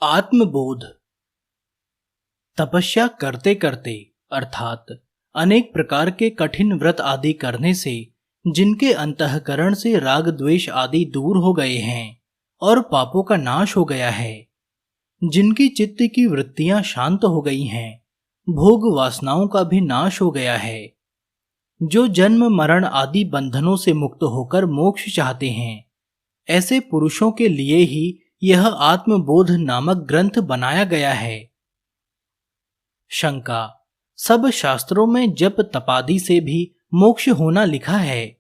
आत्मबोध। तपस्या करते करते अर्थात अनेक प्रकार के कठिन व्रत आदि करने से जिनके अंतःकरण से राग द्वेष आदि दूर हो गए हैं और पापों का नाश हो गया है, जिनकी चित्त की वृत्तियां शांत हो गई हैं, भोग वासनाओं का भी नाश हो गया है, जो जन्म मरण आदि बंधनों से मुक्त होकर मोक्ष चाहते हैं, ऐसे पुरुषों के लिए ही यह आत्मबोध नामक ग्रंथ बनाया गया है। शंका। सब शास्त्रों में जप तपादि से भी मोक्ष होना लिखा है,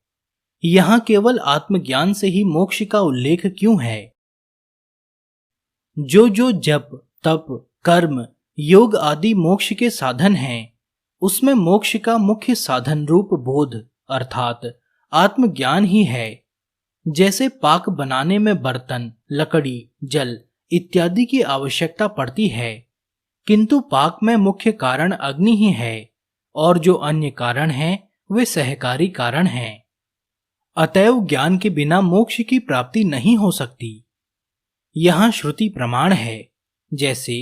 यहां केवल आत्मज्ञान से ही मोक्ष का उल्लेख क्यों है? जो जप तप कर्म योग आदि मोक्ष के साधन हैं, उसमें मोक्ष का मुख्य साधन रूप बोध अर्थात आत्मज्ञान ही है। जैसे पाक बनाने में बर्तन, लकड़ी, जल इत्यादि की आवश्यकता पड़ती है, किंतु पाक में मुख्य कारण अग्नि ही है और जो अन्य कारण हैं वे सहकारी कारण हैं। अतएव ज्ञान के बिना मोक्ष की प्राप्ति नहीं हो सकती। यहां श्रुति प्रमाण है, जैसे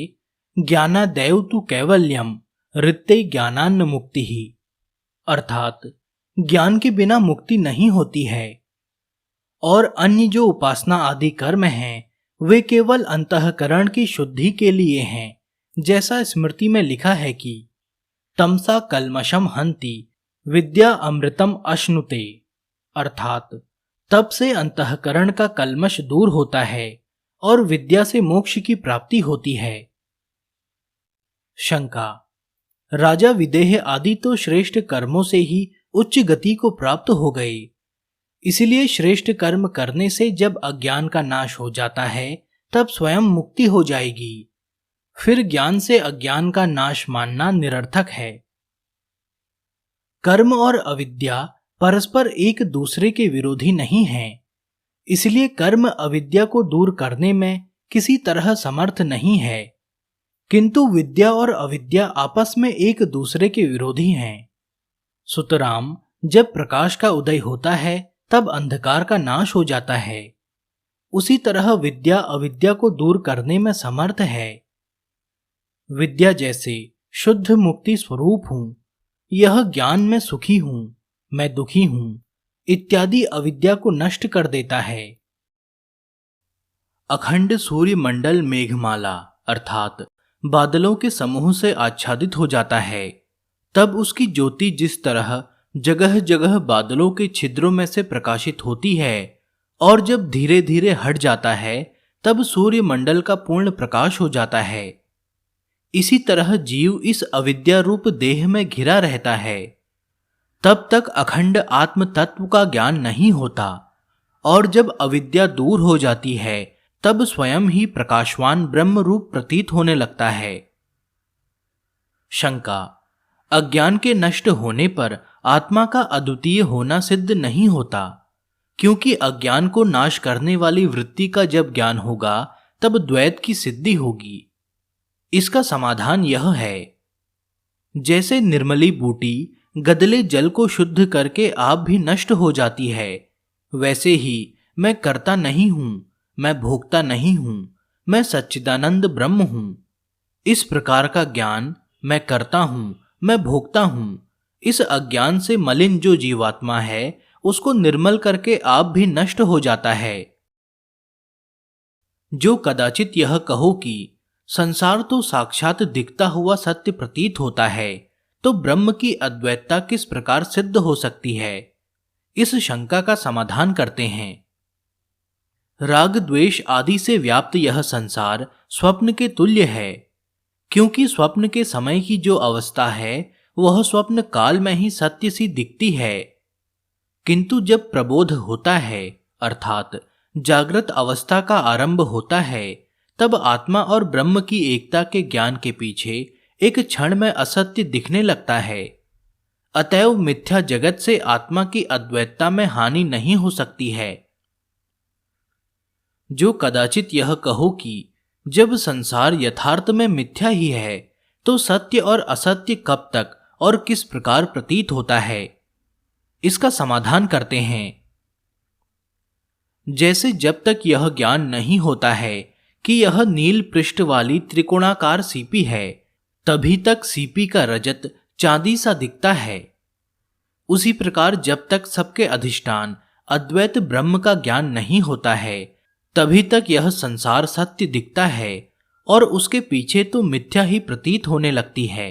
ज्ञानादेव तु कैवल्यम ऋत्ते ज्ञानान्न मुक्ति ही, अर्थात ज्ञान के बिना मुक्ति नहीं होती है। और अन्य जो उपासना आदि कर्म हैं वे केवल अंतःकरण की शुद्धि के लिए हैं, जैसा स्मृति में लिखा है कि तमसा कल्मषम हन्ति विद्या अमृतम अश्नुते, अर्थात तप से अंतःकरण का कल्मष दूर होता है और विद्या से मोक्ष की प्राप्ति होती है। शंका। राजा विदेह आदि तो श्रेष्ठ कर्मों से ही उच्च गति को प्राप्त हो गए, इसलिए श्रेष्ठ कर्म करने से जब अज्ञान का नाश हो जाता है तब स्वयं मुक्ति हो जाएगी। फिर ज्ञान से अज्ञान का नाश मानना निरर्थक है। कर्म और अविद्या परस्पर एक दूसरे के विरोधी नहीं हैं, इसलिए कर्म अविद्या को दूर करने में किसी तरह समर्थ नहीं है, किंतु विद्या और अविद्या आपस में एक दूसरे के विरोधी हैं। सुतराम, जब प्रकाश का उदय होता है तब अंधकार का नाश हो जाता है। उसी तरह विद्या अविद्या को दूर करने में समर्थ है। विद्या जैसे शुद्ध मुक्ति स्वरूप हूं, यह ज्ञान में सुखी हूं, मैं दुखी हूं इत्यादि अविद्या को नष्ट कर देता है। अखंड सूर्य मंडल मेघमाला अर्थात बादलों के समूह से आच्छादित हो जाता है, तब उसकी ज्योति जिस तरह जगह जगह बादलों के छिद्रों में से प्रकाशित होती है और जब धीरे धीरे हट जाता है तब सूर्य मंडल का पूर्ण प्रकाश हो जाता है, इसी तरह जीव इस अविद्या रूप देह में घिरा रहता है। तब तक अखंड आत्म तत्व का ज्ञान नहीं होता और जब अविद्या दूर हो जाती है तब स्वयं ही प्रकाशवान ब्रह्म रूप प्रतीत होने लगता है। शंका। अज्ञान के नष्ट होने पर आत्मा का अद्वितीय होना सिद्ध नहीं होता, क्योंकि अज्ञान को नाश करने वाली वृत्ति का जब ज्ञान होगा तब द्वैत की सिद्धि होगी। इसका समाधान यह है, जैसे निर्मली बूटी गदले जल को शुद्ध करके आप भी नष्ट हो जाती है, वैसे ही मैं कर्ता नहीं हूं, मैं भोक्ता नहीं हूं, मैं सच्चिदानंद ब्रह्म हूं। इस प्रकार का ज्ञान, मैं कर्ता हूं, मैं भोक्ता हूं, इस अज्ञान से मलिन जो जीवात्मा है उसको निर्मल करके आप भी नष्ट हो जाता है। जो कदाचित यह कहो कि संसार तो साक्षात दिखता हुआ सत्य प्रतीत होता है, तो ब्रह्म की अद्वैतता किस प्रकार सिद्ध हो सकती है, इस शंका का समाधान करते हैं। राग द्वेष आदि से व्याप्त यह संसार स्वप्न के तुल्य है, क्योंकि स्वप्न के समय की जो अवस्था है वह स्वप्न काल में ही सत्य सी दिखती है, किंतु जब प्रबोध होता है अर्थात जागृत अवस्था का आरंभ होता है तब आत्मा और ब्रह्म की एकता के ज्ञान के पीछे एक क्षण में असत्य दिखने लगता है। अतएव मिथ्या जगत से आत्मा की अद्वैतता में हानि नहीं हो सकती है। जो कदाचित यह कहो कि जब संसार यथार्थ में मिथ्या ही है तो सत्य और असत्य कब तक और किस प्रकार प्रतीत होता है, इसका समाधान करते हैं। जैसे जब तक यह ज्ञान नहीं होता है कि यह नील पृष्ठ वाली त्रिकोणाकार सीपी है, तभी तक सीपी का रजत चांदी सा दिखता है। उसी प्रकार जब तक सबके अधिष्ठान अद्वैत ब्रह्म का ज्ञान नहीं होता है, तभी तक यह संसार सत्य दिखता है और उसके पीछे तो मिथ्या ही प्रतीत होने लगती है।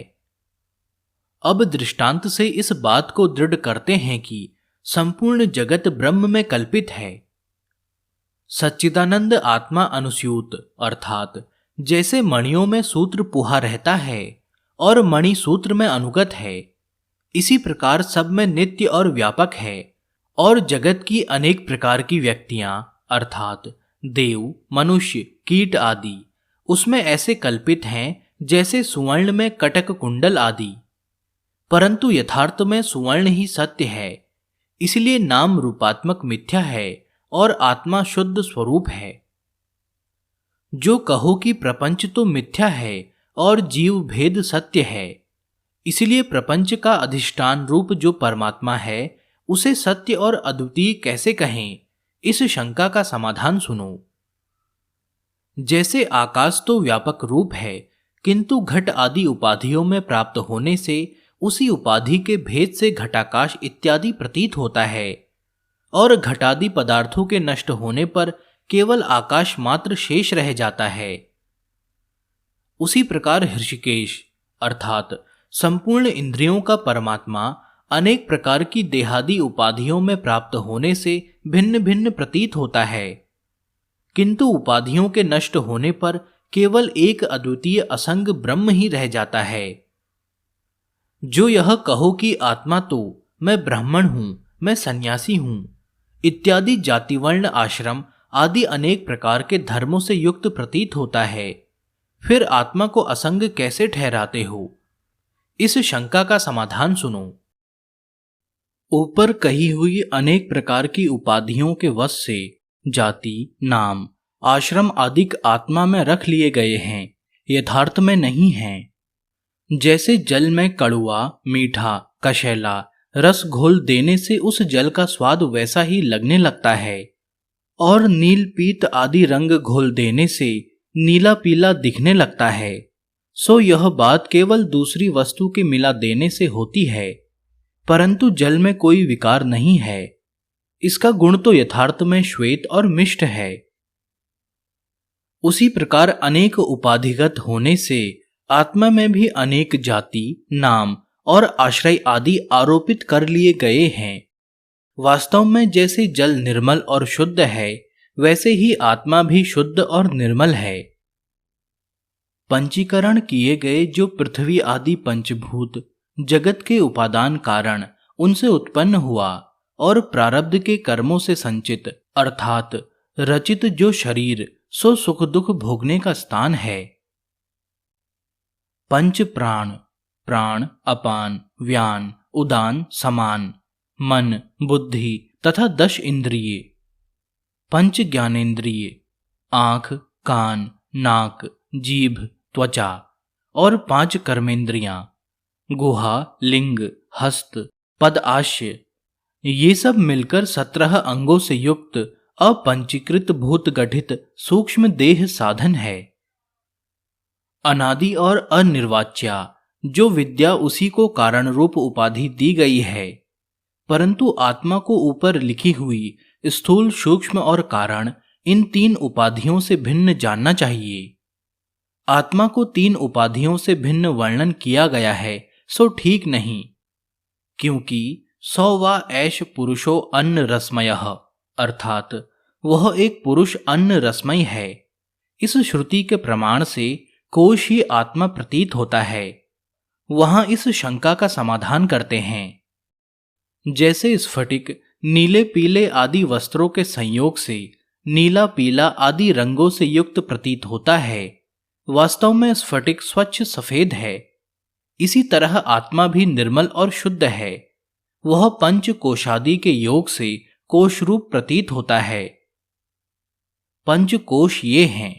अब दृष्टांत से इस बात को दृढ़ करते हैं कि संपूर्ण जगत ब्रह्म में कल्पित है। सच्चिदानंद आत्मा अनुस्यूत अर्थात जैसे मणियों में सूत्र पुहा रहता है और मणि सूत्र में अनुगत है, इसी प्रकार सब में नित्य और व्यापक है और जगत की अनेक प्रकार की व्यक्तियां अर्थात देव, मनुष्य, कीट आदि उसमें ऐसे कल्पित हैं जैसे सुवर्ण में कटक कुंडल आदि। परंतु यथार्थ में सुवर्ण ही सत्य है, इसलिए नाम रूपात्मक मिथ्या है और आत्मा शुद्ध स्वरूप है। जो कहो कि प्रपंच तो मिथ्या है और जीव भेद सत्य है, इसलिए प्रपंच का अधिष्ठान रूप जो परमात्मा है उसे सत्य और अद्वितीय कैसे कहें, इस शंका का समाधान सुनो। जैसे आकाश तो व्यापक रूप है, किंतु घट आदि उपाधियों में प्राप्त होने से उसी उपाधि के भेद से घटाकाश इत्यादि प्रतीत होता है और घटादि पदार्थों के नष्ट होने पर केवल आकाश मात्र शेष रह जाता है। उसी प्रकार हृषिकेश अर्थात संपूर्ण इंद्रियों का परमात्मा अनेक प्रकार की देहादि उपाधियों में प्राप्त होने से भिन्न भिन्न प्रतीत होता है, किंतु उपाधियों के नष्ट होने पर केवल एक अद्वितीय असंग ब्रह्म ही रह जाता है। जो यह कहो कि आत्मा तो मैं ब्राह्मण हूं, मैं सन्यासी हूं इत्यादि जाति वर्ण आश्रम आदि अनेक प्रकार के धर्मों से युक्त प्रतीत होता है, फिर आत्मा को असंग कैसे ठहराते हो, इस शंका का समाधान सुनो। ऊपर कही हुई अनेक प्रकार की उपाधियों के वश से जाति, नाम, आश्रम आदि आत्मा में रख लिए गए हैं, यथार्थ में नहीं हैं। जैसे जल में कड़वा, मीठा, कशैला रस घोल देने से उस जल का स्वाद वैसा ही लगने लगता है और नील पीत आदि रंग घोल देने से नीला पीला दिखने लगता है, सो यह बात केवल दूसरी वस्तु के मिला देने से होती है, परंतु जल में कोई विकार नहीं है। इसका गुण तो यथार्थ में श्वेत और मिष्ट है। उसी प्रकार अनेक उपाधिगत होने से आत्मा में भी अनेक जाति, नाम और आश्रय आदि आरोपित कर लिए गए हैं। वास्तव में जैसे जल निर्मल और शुद्ध है, वैसे ही आत्मा भी शुद्ध और निर्मल है। पंचीकरण किए गए जो पृथ्वी आदि पंचभूत जगत के उपादान कारण उनसे उत्पन्न हुआ और प्रारब्ध के कर्मों से संचित अर्थात रचित जो शरीर सो सुख दुख भोगने का स्थान है। पंच प्राण, प्राण, अपान, व्यान, उदान, समान, मन, बुद्धि तथा 10 इंद्रिय, पंच ज्ञानेन्द्रिय, आंख, कान, नाक, जीभ, त्वचा और 5 कर्मेंद्रियां, गुहा, लिंग, हस्त, पदआश्य, ये सब मिलकर 17 अंगों से युक्त अपंचीकृत भूत गठित सूक्ष्म देह साधन है। अनादि और अनिर्वाच्या जो विद्या उसी को कारण रूप उपाधि दी गई है, परंतु आत्मा को ऊपर लिखी हुई स्थूल, सूक्ष्म और कारण इन 3 उपाधियों से भिन्न जानना चाहिए। आत्मा को 3 उपाधियों से भिन्न वर्णन किया गया है, सो ठीक नहीं, क्योंकि 100 वा ऐश पुरुषो अन्न रसमयः अर्थात वह एक पुरुष अन्न रसमय है। इस श्रुति के प्रमाण से कोश ही आत्मा प्रतीत होता है। वहां इस शंका का समाधान करते हैं। जैसे स्फटिक नीले पीले आदि वस्त्रों के संयोग से नीला पीला आदि रंगों से युक्त प्रतीत होता है, वास्तव में स्फटिक स्वच्छ सफेद है। इसी तरह आत्मा भी निर्मल और शुद्ध है। वह पंच कोशादि के योग से कोश रूप प्रतीत होता है। पंच कोश ये हैं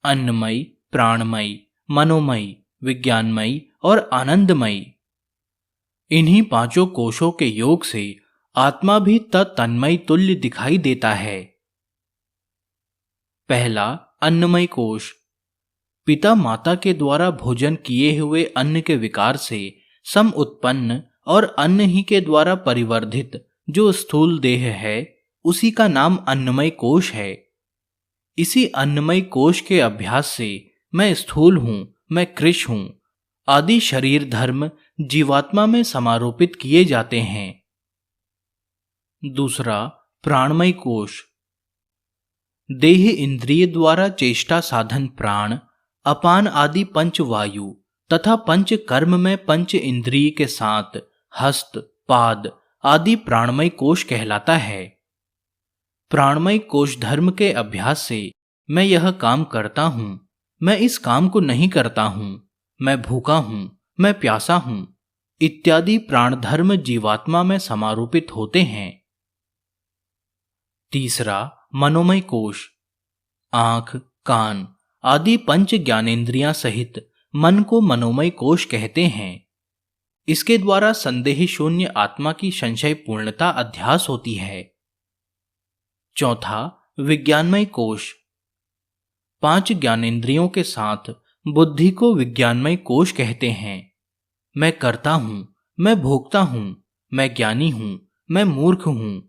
अन्नमयी, प्राणमयी, मनोमयी, विज्ञानमयी और आनंदमयी। इन्हीं 5 कोशों के योग से आत्मा भी तन्मय तुल्य दिखाई देता है। पहला अन्नमय कोश। पिता माता के द्वारा भोजन किए हुए अन्न के विकार से सम उत्पन्न और अन्न ही के द्वारा परिवर्धित जो स्थूल देह है, उसी का नाम अन्नमय कोश है। इसी अन्नमय कोश के अभ्यास से मैं स्थूल हूं, मैं कृश हूं आदि शरीर धर्म जीवात्मा में समारोपित किए जाते हैं। दूसरा, प्राणमय कोश। देह इंद्रिय द्वारा चेष्टा साधन प्राण, अपान आदि पंच वायु तथा पंच कर्म में पंच इंद्रिय के साथ हस्त पाद आदि प्राणमय कोश कहलाता है। प्राणमय कोश धर्म के अभ्यास से मैं यह काम करता हूं, मैं इस काम को नहीं करता हूं, मैं भूखा हूं, मैं प्यासा हूं इत्यादि प्राण धर्म जीवात्मा में समारोपित होते हैं। तीसरा, मनोमय कोश। आंख कान आदि पंच ज्ञानेंद्रियां सहित मन को मनोमय कोश कहते हैं। इसके द्वारा संदेह शून्य आत्मा की संशय पूर्णता अध्यास होती है। चौथा, विज्ञानमय कोश। 5 ज्ञानेंद्रियों के साथ बुद्धि को विज्ञानमय कोश कहते हैं। मैं करता हूं, मैं भोगता हूं, मैं ज्ञानी हूं, मैं मूर्ख हूं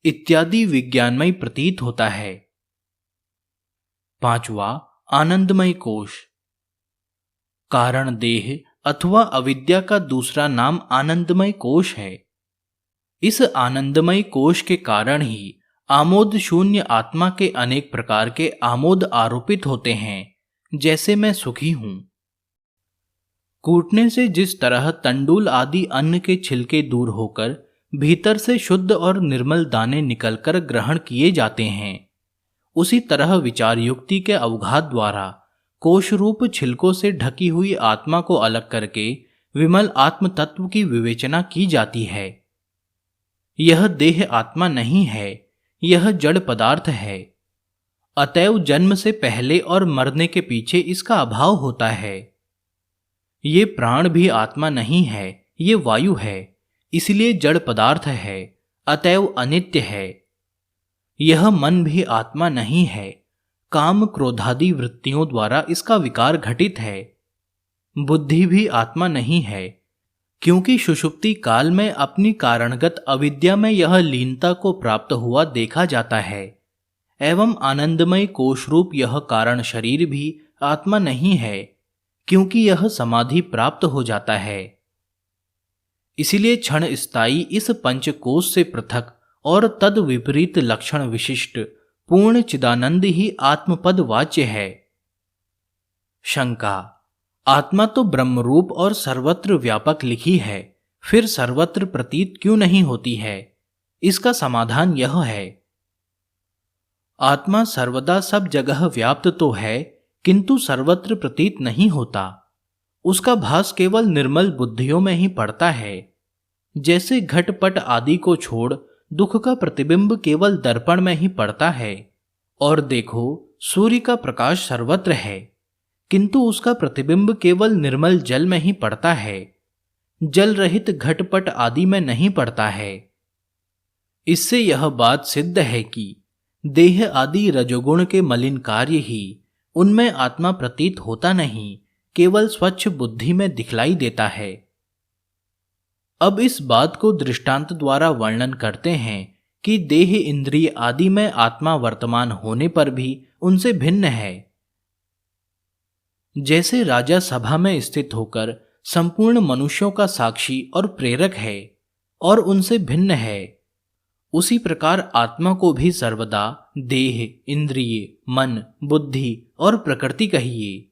इत्यादि विज्ञानमय प्रतीत होता है। पांचवा, आनंदमय कोश। कारण देह अथवा अविद्या का दूसरा नाम आनंदमय कोश है। इस आनंदमय कोश के कारण ही आमोद शून्य आत्मा के अनेक प्रकार के आमोद आरोपित होते हैं, जैसे मैं सुखी हूं। कूटने से जिस तरह तंडुल आदि अन्न के छिलके दूर होकर भीतर से शुद्ध और निर्मल दाने निकलकर ग्रहण किए जाते हैं, उसी तरह विचार युक्ति के अवघात द्वारा कोश रूप छिलकों से ढकी हुई आत्मा को अलग करके विमल आत्म तत्व की विवेचना की जाती है। यह देह आत्मा नहीं है, यह जड़ पदार्थ है। अतएव जन्म से पहले और मरने के पीछे इसका अभाव होता है। ये प्राण भी आत्मा नहीं है, ये वायु है, इसलिए जड़ पदार्थ है, अतएव अनित्य है। यह मन भी आत्मा नहीं है, काम क्रोधादि वृत्तियों द्वारा इसका विकार घटित है। बुद्धि भी आत्मा नहीं है, क्योंकि सुषुप्ति काल में अपनी कारणगत अविद्या में यह लीनता को प्राप्त हुआ देखा जाता है। एवं आनंदमय कोश रूप यह कारण शरीर भी आत्मा नहीं है, क्योंकि यह समाधि प्राप्त हो जाता है। इसलिए क्षण स्थायी इस पंचकोश से पृथक और तद विपरीत लक्षण विशिष्ट पूर्ण चिदानंद ही आत्मपद वाच्य है। शंका, आत्मा तो ब्रह्मरूप और सर्वत्र व्यापक लिखी है, फिर सर्वत्र प्रतीत क्यों नहीं होती है? इसका समाधान यह है, आत्मा सर्वदा सब जगह व्याप्त तो है, किंतु सर्वत्र प्रतीत नहीं होता। उसका भास केवल निर्मल बुद्धियों में ही पड़ता है। जैसे घटपट आदि को छोड़ दुख का प्रतिबिंब केवल दर्पण में ही पड़ता है। और देखो, सूर्य का प्रकाश सर्वत्र है, किंतु उसका प्रतिबिंब केवल निर्मल जल में ही पड़ता है, जल रहित घटपट आदि में नहीं पड़ता है। इससे यह बात सिद्ध है कि देह आदि रजोगुण के मलिन कार्य ही उनमें आत्मा प्रतीत होता नहीं, केवल स्वच्छ बुद्धि में दिखलाई देता है। अब इस बात को दृष्टांत द्वारा वर्णन करते हैं कि देह इंद्रिय आदि में आत्मा वर्तमान होने पर भी उनसे भिन्न है। जैसे राजा सभा में स्थित होकर संपूर्ण मनुष्यों का साक्षी और प्रेरक है और उनसे भिन्न है, उसी प्रकार आत्मा को भी सर्वदा देह, इंद्रिय, मन, बुद्धि और प्रकृति कहिए।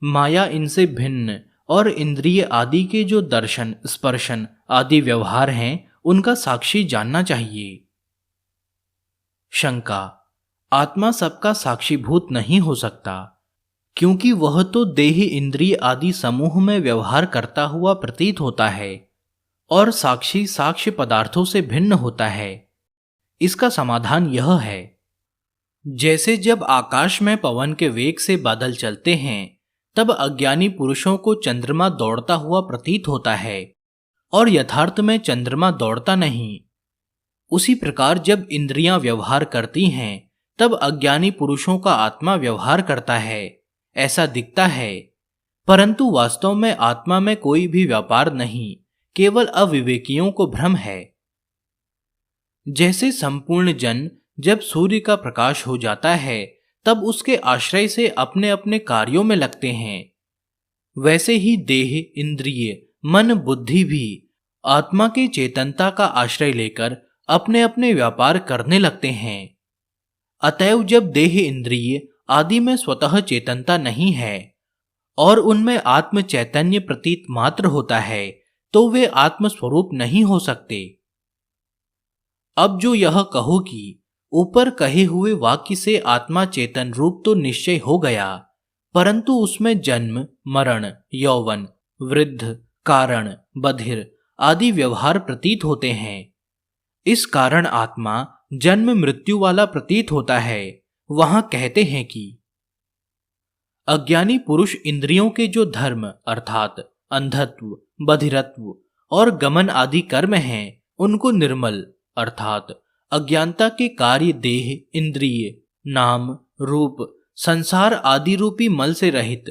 माया इनसे भिन्न और इंद्रिय आदि के जो दर्शन, स्पर्शन आदि व्यवहार हैं, उनका साक्षी जानना चाहिए। शंका, आत्मा सबका साक्षीभूत नहीं हो सकता, क्योंकि वह तो देह, इंद्रिय आदि समूह में व्यवहार करता हुआ प्रतीत होता है और साक्षी साक्ष्य पदार्थों से भिन्न होता है। इसका समाधान यह है, जैसे जब आकाश में पवन के वेग से बादल चलते हैं, तब अज्ञानी पुरुषों को चंद्रमा दौड़ता हुआ प्रतीत होता है और यथार्थ में चंद्रमा दौड़ता नहीं। उसी प्रकार जब इंद्रियां व्यवहार करती हैं, तब अज्ञानी पुरुषों का आत्मा व्यवहार करता है, ऐसा दिखता है, परंतु वास्तव में आत्मा में कोई भी व्यापार नहीं, केवल अविवेकियों को भ्रम है। जैसे संपूर्ण जन जब सूर्य का प्रकाश हो जाता है तब उसके आश्रय से अपने अपने कार्यों में लगते हैं, वैसे ही देह, इंद्रिय, मन, बुद्धि भी आत्मा के चेतनता का आश्रय लेकर अपने अपने व्यापार करने लगते हैं। अतएव जब देह, इंद्रिय आदि में स्वतः चेतनता नहीं है और उनमें आत्म चैतन्य प्रतीत मात्र होता है, तो वे आत्म स्वरूप नहीं हो सकते। अब जो यह कहो कि ऊपर कहे हुए वाक्य से आत्मा चेतन रूप तो निश्चय हो गया, परंतु उसमें जन्म, मरण, यौवन, वृद्ध, कारण, बधिर आदि व्यवहार प्रतीत होते हैं। इस कारण आत्मा जन्म मृत्यु वाला प्रतीत होता है। वहां कहते हैं कि अज्ञानी पुरुष इंद्रियों के जो धर्म अर्थात अंधत्व, बधिरत्व और गमन आदि कर्म हैं, उनको निर्मल अर्थात अज्ञानता के कार्य देह, इंद्रिय, नाम, रूप, संसार आदि रूपी मल से रहित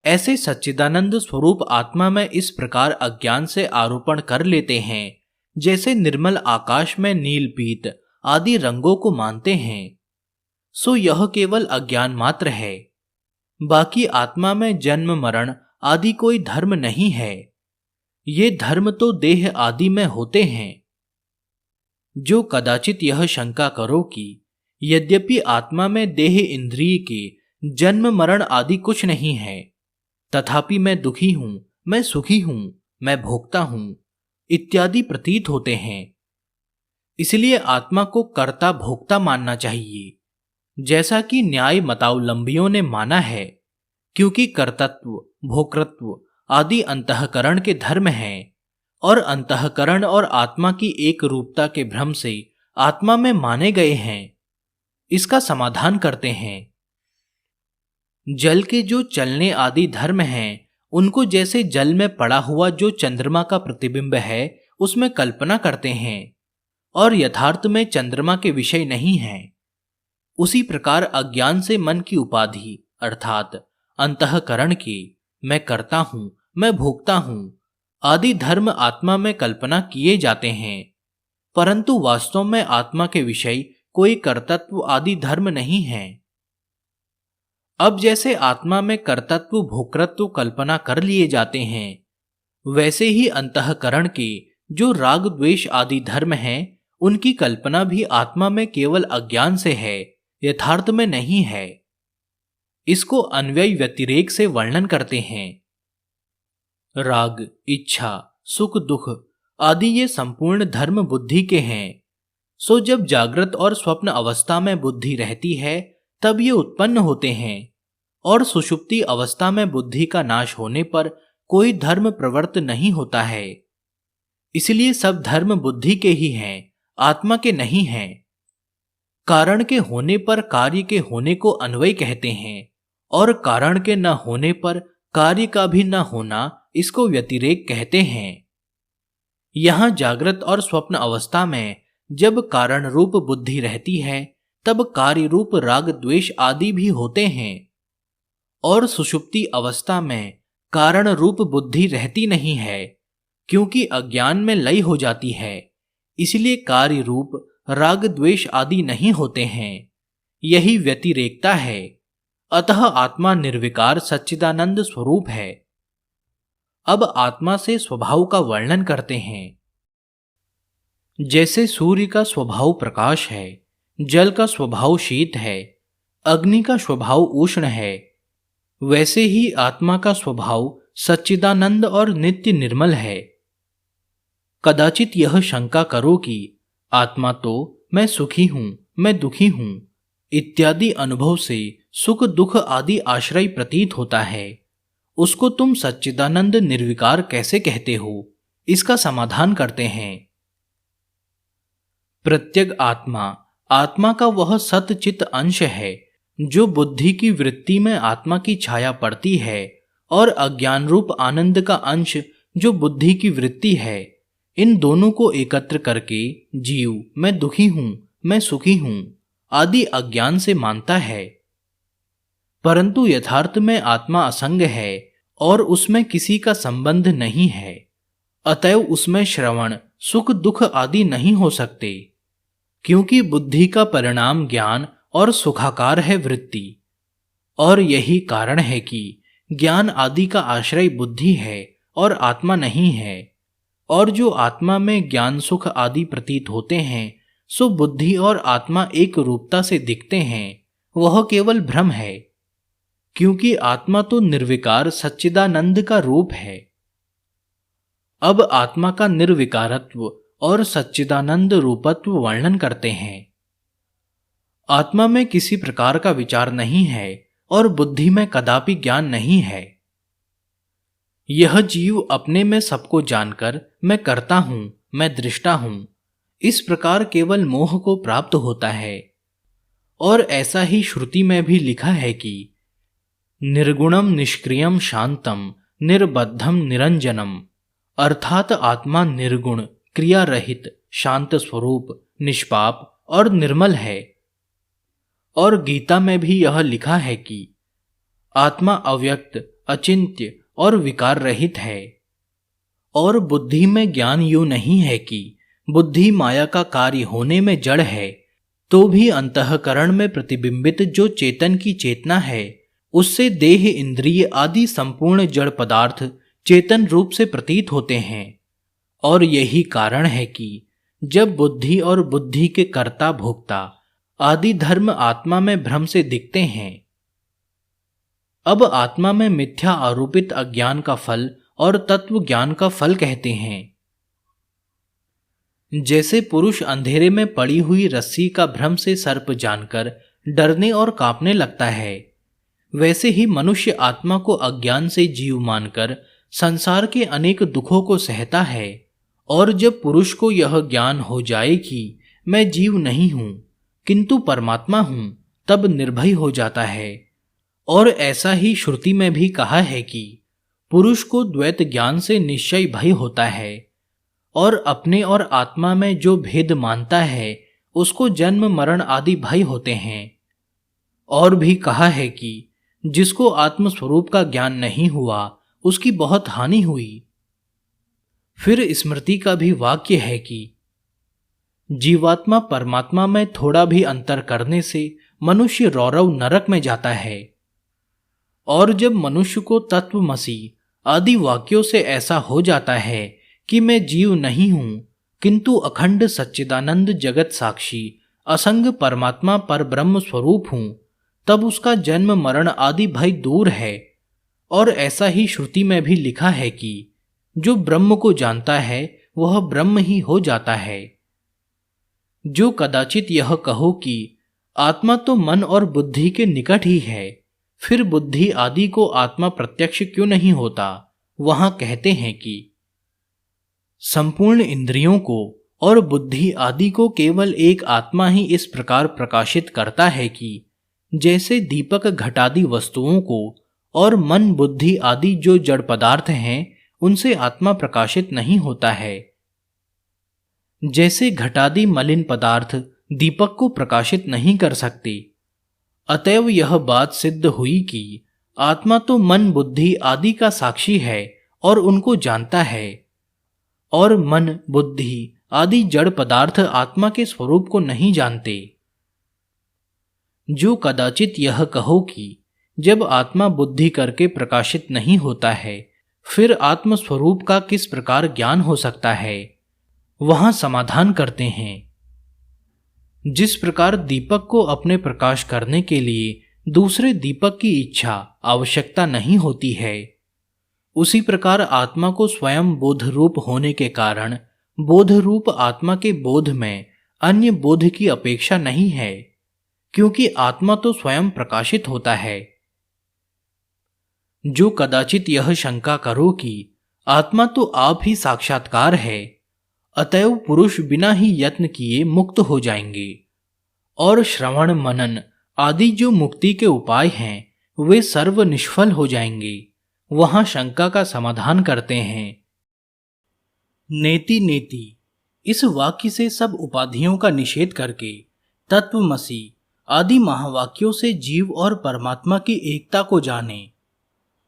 ऐसे सच्चिदानंद स्वरूप आत्मा में इस प्रकार अज्ञान से आरोपण कर लेते हैं, जैसे निर्मल आकाश में नील, पीत आदि रंगों को मानते हैं। सो यह केवल अज्ञान मात्र है। बाकी आत्मा में जन्म, मरण आदि कोई धर्म नहीं है। ये धर्म तो देह आदि में होते हैं। जो कदाचित यह शंका करो कि यद्यपि आत्मा में देह, इंद्रिय के जन्म, मरण आदि कुछ नहीं है, तथापि मैं दुखी हूं, मैं सुखी हूं, मैं भोगता हूं इत्यादि प्रतीत होते हैं, इसलिए आत्मा को कर्ता भोक्ता मानना चाहिए, जैसा कि न्याय मतावलंबियों ने माना है, क्योंकि कर्तत्व, भोक्तृत्व आदि अंतःकरण के धर्म हैं और अंतःकरण और आत्मा की एक रूपता के भ्रम से आत्मा में माने गए हैं। इसका समाधान करते हैं। जल के जो चलने आदि धर्म हैं, उनको जैसे जल में पड़ा हुआ जो चंद्रमा का प्रतिबिंब है उसमें कल्पना करते हैं और यथार्थ में चंद्रमा के विषय नहीं है, उसी प्रकार अज्ञान से मन की उपाधि अर्थात अंतःकरण के मैं करता हूं, मैं भोगता हूं आदि धर्म आत्मा में कल्पना किए जाते हैं, परंतु वास्तव में आत्मा के विषय कोई कर्तत्व आदि धर्म नहीं है। अब जैसे आत्मा में कर्तत्व, भोक्तृत्व कल्पना कर लिए जाते हैं, वैसे ही अंतःकरण के जो राग, द्वेष आदि धर्म हैं, उनकी कल्पना भी आत्मा में केवल अज्ञान से है, यथार्थ में नहीं है। इसको अन्वय व्यतिरेक से वर्णन करते हैं। राग, इच्छा, सुख, दुख आदि ये संपूर्ण धर्म बुद्धि के हैं। सो जब जागृत और स्वप्न अवस्था में बुद्धि रहती है तब ये उत्पन्न होते हैं और सुषुप्ति अवस्था में बुद्धि का नाश होने पर कोई धर्म प्रवृत्त नहीं होता है। इसलिए सब धर्म बुद्धि के ही हैं, आत्मा के नहीं हैं। कारण के होने पर कार्य के होने को अन्वय कहते हैं और कारण के न होने पर कार्य का भी न होना इसको व्यतिरेक कहते हैं। यहां जागृत और स्वप्न अवस्था में जब कारण रूप बुद्धि रहती है तब कार्य रूप राग, द्वेष आदि भी होते हैं और सुषुप्ति अवस्था में कारण रूप बुद्धि रहती नहीं है, क्योंकि अज्ञान में लय हो जाती है, इसलिए कार्य रूप राग, द्वेष आदि नहीं होते हैं। यही व्यतिरेकता है। अतः आत्मा निर्विकार सच्चिदानंद स्वरूप है। अब आत्मा से स्वभाव का वर्णन करते हैं। जैसे सूर्य का स्वभाव प्रकाश है, जल का स्वभाव शीत है, अग्नि का स्वभाव उष्ण है, वैसे ही आत्मा का स्वभाव सच्चिदानंद और नित्य निर्मल है। कदाचित यह शंका करो कि आत्मा तो मैं सुखी हूं, मैं दुखी हूं इत्यादि अनुभव से सुख, दुख आदि आश्रय प्रतीत होता है, उसको तुम सच्चिदानंद निर्विकार कैसे कहते हो? इसका समाधान करते हैं। प्रत्यग आत्मा, आत्मा का वह सतचित अंश है जो बुद्धि की वृत्ति में आत्मा की छाया पड़ती है और अज्ञान रूप आनंद का अंश जो बुद्धि की वृत्ति है। इन दोनों को एकत्र करके जीव मैं दुखी हूं, मैं सुखी हूं आदि अज्ञान से मानता है। परंतु यथार्थ में आत्मा असंग है और उसमें किसी का संबंध नहीं है, अतएव उसमें श्रवण, सुख, दुख आदि नहीं हो सकते, क्योंकि बुद्धि का परिणाम ज्ञान और सुखाकार है वृत्ति। और यही कारण है कि ज्ञान आदि का आश्रय बुद्धि है और आत्मा नहीं है। और जो आत्मा में ज्ञान सुख आदि प्रतीत होते हैं, सो बुद्धि और आत्मा एक रूपता से दिखते हैं, वह केवल भ्रम है, क्योंकि आत्मा तो निर्विकार सच्चिदानंद का रूप है। अब आत्मा का निर्विकारत्व और सच्चिदानंद रूपत्व वर्णन करते हैं। आत्मा में किसी प्रकार का विचार नहीं है और बुद्धि में कदापि ज्ञान नहीं है। यह जीव अपने में सबको जानकर मैं करता हूं, मैं दृष्टा हूं, इस प्रकार केवल मोह को प्राप्त होता है। और ऐसा ही श्रुति में भी लिखा है कि निर्गुणम निष्क्रियम शांतम निर्बद्धम निरंजनम, अर्थात आत्मा निर्गुण, क्रिया रहित, शांत स्वरूप, निष्पाप और निर्मल है। और गीता में भी यह लिखा है कि आत्मा अव्यक्त, अचिंत्य और विकार रहित है। और बुद्धि में ज्ञान यूं नहीं है कि बुद्धि माया का कार्य होने में जड़ है, तो भी अंतःकरण में प्रतिबिंबित जो चेतन की चेतना है, उससे देह, इंद्रिय आदि संपूर्ण जड़ पदार्थ चेतन रूप से प्रतीत होते हैं। और यही कारण है कि जब बुद्धि और बुद्धि के कर्ता भोक्ता आदि धर्म आत्मा में भ्रम से दिखते हैं। अब आत्मा में मिथ्या आरोपित अज्ञान का फल और तत्व ज्ञान का फल कहते हैं। जैसे पुरुष अंधेरे में पड़ी हुई रस्सी का भ्रम से सर्प जानकर डरने और कांपने लगता है, वैसे ही मनुष्य आत्मा को अज्ञान से जीव मानकर संसार के अनेक दुखों को सहता है। और जब पुरुष को यह ज्ञान हो जाए कि मैं जीव नहीं हूं किंतु परमात्मा हूं, तब निर्भय हो जाता है। और ऐसा ही श्रुति में भी कहा है कि पुरुष को द्वैत ज्ञान से निश्चय भय होता है, और अपने और आत्मा में जो भेद मानता है उसको जन्म मरण आदि भय होते हैं। और भी कहा है कि जिसको आत्मस्वरूप का ज्ञान नहीं हुआ उसकी बहुत हानि हुई। फिर स्मृति का भी वाक्य है कि जीवात्मा परमात्मा में थोड़ा भी अंतर करने से मनुष्य रौरव नरक में जाता है। और जब मनुष्य को तत्वमसि आदि वाक्यों से ऐसा हो जाता है कि मैं जीव नहीं हूं किंतु अखंड सच्चिदानंद जगत साक्षी असंग परमात्मा पर ब्रह्म स्वरूप हूं, तब उसका जन्म मरण आदि भय दूर है। और ऐसा ही श्रुति में भी लिखा है कि जो ब्रह्म को जानता है वह ब्रह्म ही हो जाता है। जो कदाचित यह कहो कि आत्मा तो मन और बुद्धि के निकट ही है, फिर बुद्धि आदि को आत्मा प्रत्यक्ष क्यों नहीं होता, वहां कहते हैं कि संपूर्ण इंद्रियों को और बुद्धि आदि को केवल एक आत्मा ही इस प्रकार प्रकाशित करता है कि जैसे दीपक घटादि वस्तुओं को और मन बुद्धि आदि जो जड़ पदार्थ हैं उनसे आत्मा प्रकाशित नहीं होता है। जैसे घटादि मलिन पदार्थ दीपक को प्रकाशित नहीं कर सकते, अतएव यह बात सिद्ध हुई कि आत्मा तो मन बुद्धि आदि का साक्षी है और उनको जानता है, और मन बुद्धि आदि जड़ पदार्थ आत्मा के स्वरूप को नहीं जानते। जो कदाचित यह कहो कि जब आत्मा बुद्धि करके प्रकाशित नहीं होता है, फिर आत्म स्वरूप का किस प्रकार ज्ञान हो सकता है, वहां समाधान करते हैं। जिस प्रकार दीपक को अपने प्रकाश करने के लिए दूसरे दीपक की इच्छा आवश्यकता नहीं होती है, उसी प्रकार आत्मा को स्वयं बोध रूप होने के कारण बोध रूप आत्मा के बोध में अन्य बोध की अपेक्षा नहीं है, क्योंकि आत्मा तो स्वयं प्रकाशित होता है। जो कदाचित यह शंका करो कि आत्मा तो आप ही साक्षात्कार है, अतएव पुरुष बिना ही यत्न किए मुक्त हो जाएंगे, और श्रवण मनन आदि जो मुक्ति के उपाय हैं वे सर्व निष्फल हो जाएंगे, वहां शंका का समाधान करते हैं। नेति नेति इस वाक्य से सब उपाधियों का निषेध करके तत्वमसि आदि महावाक्यों से जीव और परमात्मा की एकता को जाने।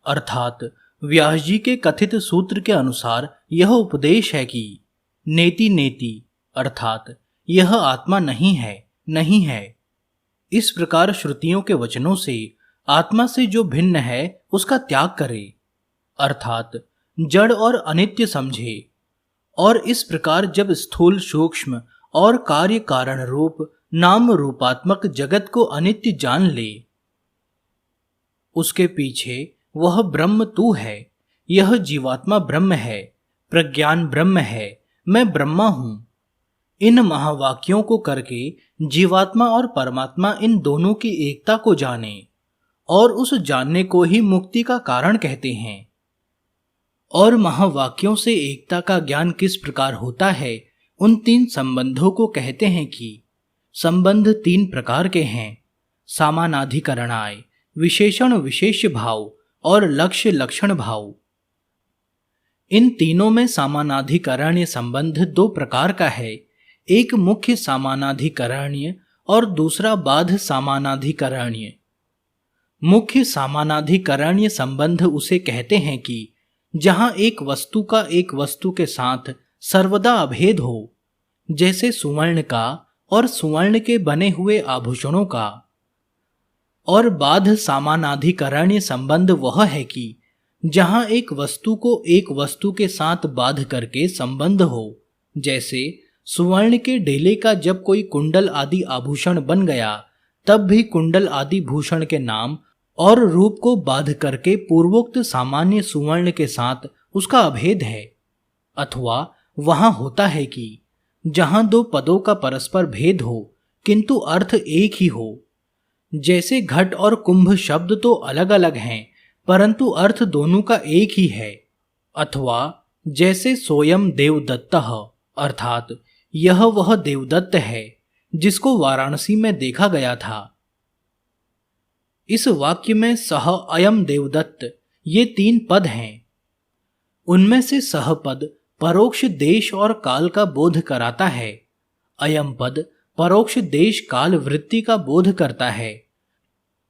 अर्थात व्यास जी के कथित सूत्र के अनुसार यह उपदेश है कि नेति नेति अर्थात यह आत्मा नहीं है, नहीं है। इस प्रकार श्रुतियों के वचनों से आत्मा से जो भिन्न है उसका त्याग करे, अर्थात जड़ और अनित्य समझे। और इस प्रकार जब स्थूल सूक्ष्म और कार्य कारण रूप नाम रूपात्मक जगत को अनित्य जान ले, उसके पीछे वह ब्रह्म तू है, यह जीवात्मा ब्रह्म है, प्रज्ञान ब्रह्म है, मैं ब्रह्मा हूं। इन महावाक्यों को करके जीवात्मा और परमात्मा इन दोनों की एकता को जाने और उस जानने को ही मुक्ति का कारण कहते हैं। और महावाक्यों से एकता का ज्ञान किस प्रकार होता है, उन तीन संबंधों को कहते हैं कि संबंध तीन प्रकार के हैं, सामानाधिकरणाय, विशेषण विशेष भाव और लक्ष्य लक्षण भाव। इन तीनों में सामानाधिकरण्य संबंध दो प्रकार का है, एक मुख्य सामानाधिकरण्य और दूसरा बाध सामानाधिकरण्य। मुख्य सामानाधिकरण्य संबंध उसे कहते हैं कि जहां एक वस्तु का एक वस्तु के साथ सर्वदा अभेद हो, जैसे सुवर्ण का और सुवर्ण के बने हुए आभूषणों का। और बाध सामानाधिकरण्य संबंध वह है कि जहां एक वस्तु को एक वस्तु के साथ बाध करके संबंध हो, जैसे सुवर्ण के डेले का जब कोई कुंडल आदि आभूषण बन गया, तब भी कुंडल आदि भूषण के नाम और रूप को बाध करके पूर्वोक्त सामान्य सुवर्ण के साथ उसका अभेद है। अथवा वहां होता है कि जहां दो पदों का परस्पर भेद हो किंतु अर्थ एक ही हो, जैसे घट और कुंभ शब्द तो अलग अलग हैं परंतु अर्थ दोनों का एक ही है। अथवा जैसे सोयम देवदत्तः अर्थात यह वह देवदत्त है जिसको वाराणसी में देखा गया था। इस वाक्य में सह अयम देवदत्त ये तीन पद हैं। उनमें से सह पद परोक्ष देश और काल का बोध कराता है, अयम पद परोक्ष देश काल वृत्ति का बोध करता है।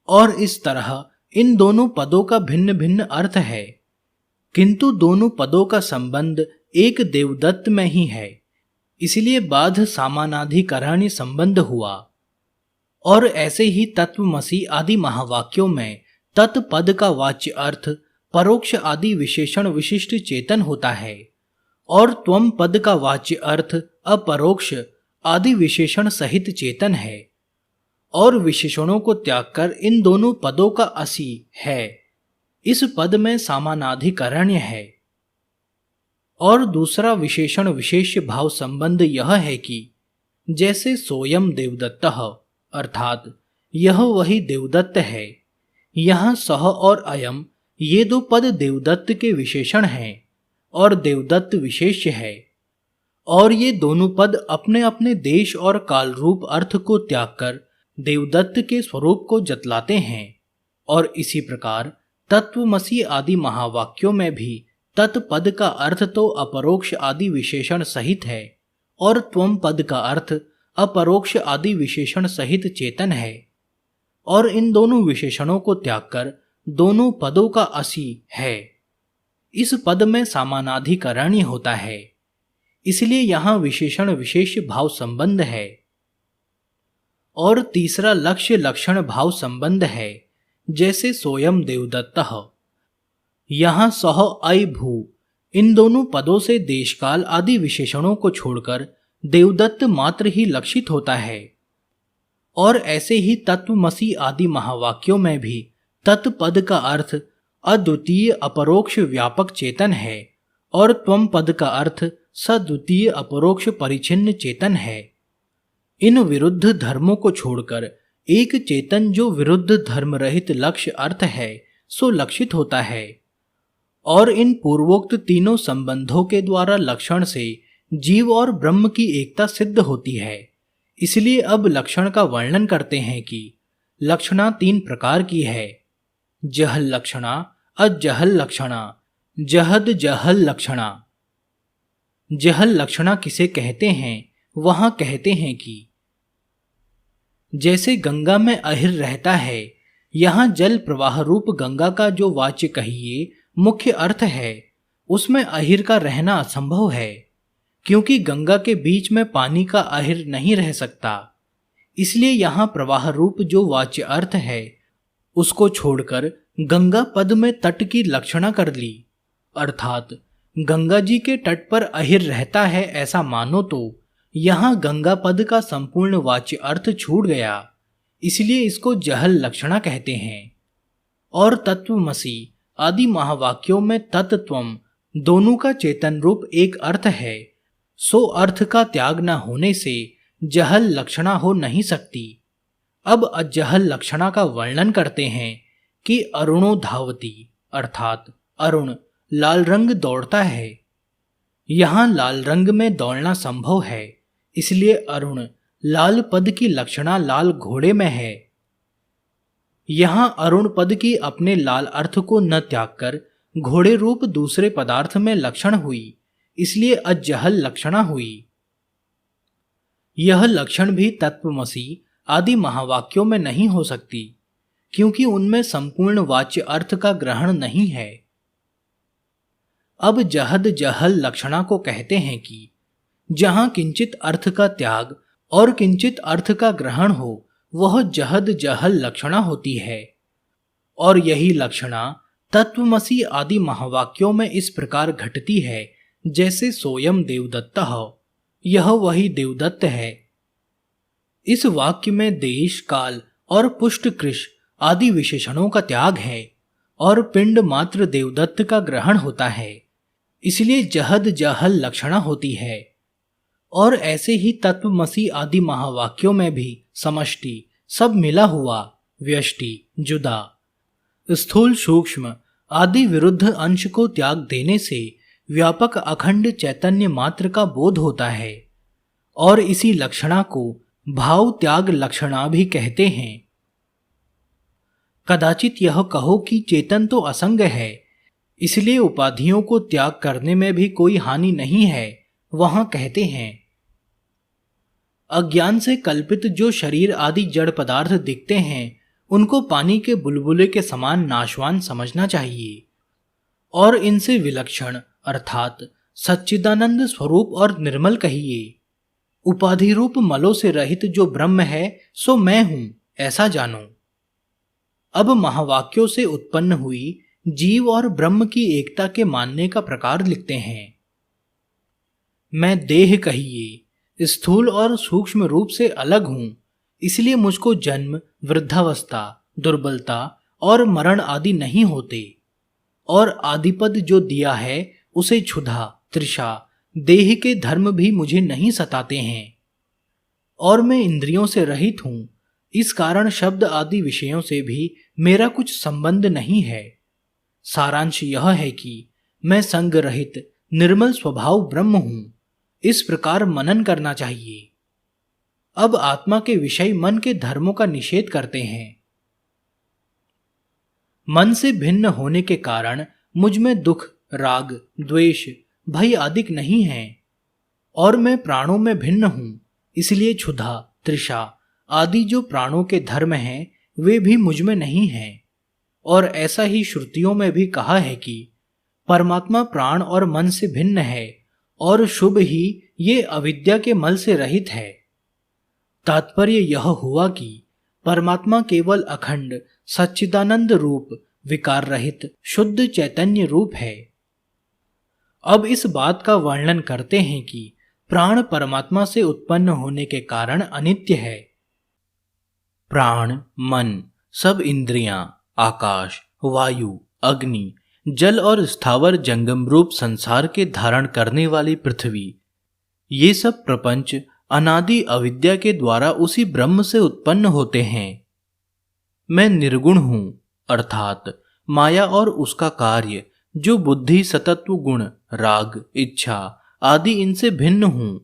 और इस तरह इन दोनों पदों का भिन्न भिन्न अर्थ है, किंतु दोनों पदों का संबंध एक देवदत्त में ही है, इसलिए बाध सामानाधिकरण्य संबंध हुआ। और ऐसे ही तत्वमसि आदि महावाक्यों में तत्पद का वाच्य अर्थ परोक्ष आदि विशेषण विशिष्ट चेतन होता है और त्वम पद का वाच्य अर्थ अपरोक्ष आदि विशेषण सहित चेतन है। और विशेषणों को त्याग कर इन दोनों पदों का असि है, इस पद में सामानाधिकरण्य है। और दूसरा विशेषण विशेष भाव संबंध यह है कि जैसे सोयम देवदत्तः अर्थात यह वही देवदत्त है, यहाँ सह और अयम ये दो पद देवदत्त के विशेषण हैं और देवदत्त विशेष्य है। और ये दोनों पद अपने अपने देश और काल रूप अर्थ को त्याग कर देवदत्त के स्वरूप को जतलाते हैं। और इसी प्रकार तत्वमसि आदि महावाक्यों में भी तत्पद का अर्थ तो अपरोक्ष आदि विशेषण सहित है और त्वम पद का अर्थ अपरोक्ष आदि विशेषण सहित चेतन है। और इन दोनों विशेषणों को त्याग कर दोनों पदों का असि है, इस पद में सामानाधिकरण्य होता है, इसलिए यहां विशेषण विशेष भाव संबंध है। और तीसरा लक्ष्य लक्षण भाव संबंध है, जैसे सोयम देवदत्तः, यहां सह अय भू इन दोनों पदों से देशकाल आदि विशेषणों को छोड़कर देवदत्त मात्र ही लक्षित होता है। और ऐसे ही तत्वमसि आदि महावाक्यों में भी तत्पद का अर्थ अद्वितीय अपरोक्ष व्यापक चेतन है और त्वम पद का अर्थ सद्वितीय अपरोक्ष परिचिन्न चेतन है। इन विरुद्ध धर्मों को छोड़कर एक चेतन जो विरुद्ध धर्म रहित लक्ष्य अर्थ है सो लक्षित होता है। और इन पूर्वोक्त तीनों संबंधों के द्वारा लक्षण से जीव और ब्रह्म की एकता सिद्ध होती है। इसलिए अब लक्षण का वर्णन करते हैं कि लक्षणा तीन प्रकार की है, जहल लक्षणा, अजहल लक्षणा, जहद जहल लक्षणा। जहल लक्षणा किसे कहते हैं, वहां कहते हैं कि जैसे गंगा में अहिर रहता है, यहाँ जल प्रवाह रूप गंगा का जो वाच्य कहिए मुख्य अर्थ है, उसमें अहिर का रहना असंभव है, क्योंकि गंगा के बीच में पानी का अहिर नहीं रह सकता। इसलिए यहाँ प्रवाह रूप जो वाच्य अर्थ है उसको छोड़कर गंगा पद में तट की लक्षणा कर ली, अर्थात गंगा जी के तट पर अहिर रहता है ऐसा मानो तो यहाँ गंगा पद का संपूर्ण वाच्य अर्थ छूट गया, इसलिए इसको जहल लक्षणा कहते हैं। और तत्वमसि आदि महावाक्यों में तत्त्वम दोनों का चेतन रूप एक अर्थ है, सो अर्थ का त्याग न होने से जहल लक्षणा हो नहीं सकती। अब अजहल लक्षणा का वर्णन करते हैं कि अरुणो धावती, अर्थात अरुण लाल रंग दौड़ता है। यहाँ लाल रंग में दौड़ना संभव है, इसलिए अरुण लाल पद की लक्षणा लाल घोड़े में है। यहाँ अरुण पद की अपने लाल अर्थ को न त्याग कर घोड़े रूप दूसरे पदार्थ में लक्षण हुई, इसलिए अजहल लक्षणा हुई। यह लक्षण भी तत्वमसि आदि महावाक्यों में नहीं हो सकती, क्योंकि उनमें संपूर्ण वाच्य अर्थ का ग्रहण नहीं है। अब जहद जहल लक्षणा को कहते हैं कि जहां किंचित अर्थ का त्याग और किंचित अर्थ का ग्रहण हो, वह जहद जहल लक्षणा होती है। और यही लक्षणा तत्वमसि आदि महावाक्यों में इस प्रकार घटती है, जैसे सोयम देवदत्तः, यह वही देवदत्त है। इस वाक्य में देश काल और पुष्ट कृश आदि विशेषणों का त्याग है और पिंड मात्र देवदत्त का ग्रहण होता है, इसलिए जहद जहल लक्षणा होती है। और ऐसे ही तत्वमसि आदि महावाक्यों में भी समष्टि सब मिला हुआ, व्यष्टि जुदा, स्थूल सूक्ष्म आदि विरुद्ध अंश को त्याग देने से व्यापक अखंड चैतन्य मात्र का बोध होता है, और इसी लक्षणा को भाव त्याग लक्षणा भी कहते हैं। कदाचित यह कहो कि चेतन तो असंग है, इसलिए उपाधियों को त्याग करने में भी कोई हानि नहीं है। वहां कहते हैं, अज्ञान से कल्पित जो शरीर आदि जड़ पदार्थ दिखते हैं, उनको पानी के बुलबुले के समान नाशवान समझना चाहिए, और इनसे विलक्षण अर्थात सच्चिदानंद स्वरूप और निर्मल कहिए। उपाधि रूप मलों से रहित जो ब्रह्म है सो मैं हूं, ऐसा जानो। अब महावाक्यों से उत्पन्न हुई जीव और ब्रह्म की एकता के मानने का प्रकार लिखते हैं। मैं देह कहिए स्थूल और सूक्ष्म रूप से अलग हूं, इसलिए मुझको जन्म, वृद्धावस्था, दुर्बलता और मरण आदि नहीं होते, और आदिपद जो दिया है उसे क्षुधा, तृषा, देह के धर्म भी मुझे नहीं सताते हैं, और मैं इंद्रियों से रहित हूं, इस कारण शब्द आदि विषयों से भी मेरा कुछ संबंध नहीं है। सारांश यह है कि मैं संग रहित निर्मल स्वभाव ब्रह्म हूं, इस प्रकार मनन करना चाहिए। अब आत्मा के विषय मन के धर्मों का निषेध करते हैं। मन से भिन्न होने के कारण मुझ में दुख, राग, द्वेष, भय आदि नहीं है, और मैं प्राणों में भिन्न हूं, इसलिए क्षुधा, तृषा आदि जो प्राणों के धर्म हैं वे भी मुझ में नहीं हैं। और ऐसा ही श्रुतियों में भी कहा है कि परमात्मा प्राण और मन से भिन्न है, और शुभ ही ये अविद्या के मल से रहित है। तात्पर्य यह हुआ कि परमात्मा केवल अखंड सच्चिदानंद रूप विकार रहित शुद्ध चैतन्य रूप है। अब इस बात का वर्णन करते हैं कि प्राण परमात्मा से उत्पन्न होने के कारण अनित्य है। प्राण, मन, सब इंद्रियां, आकाश, वायु, अग्नि, जल और स्थावर जंगम रूप संसार के धारण करने वाली पृथ्वी, ये सब प्रपंच अनादि अविद्या के द्वारा उसी ब्रह्म से उत्पन्न होते हैं। मैं निर्गुण हूं, अर्थात माया और उसका कार्य जो बुद्धि, सतत्व गुण, राग, इच्छा आदि इनसे भिन्न हूं,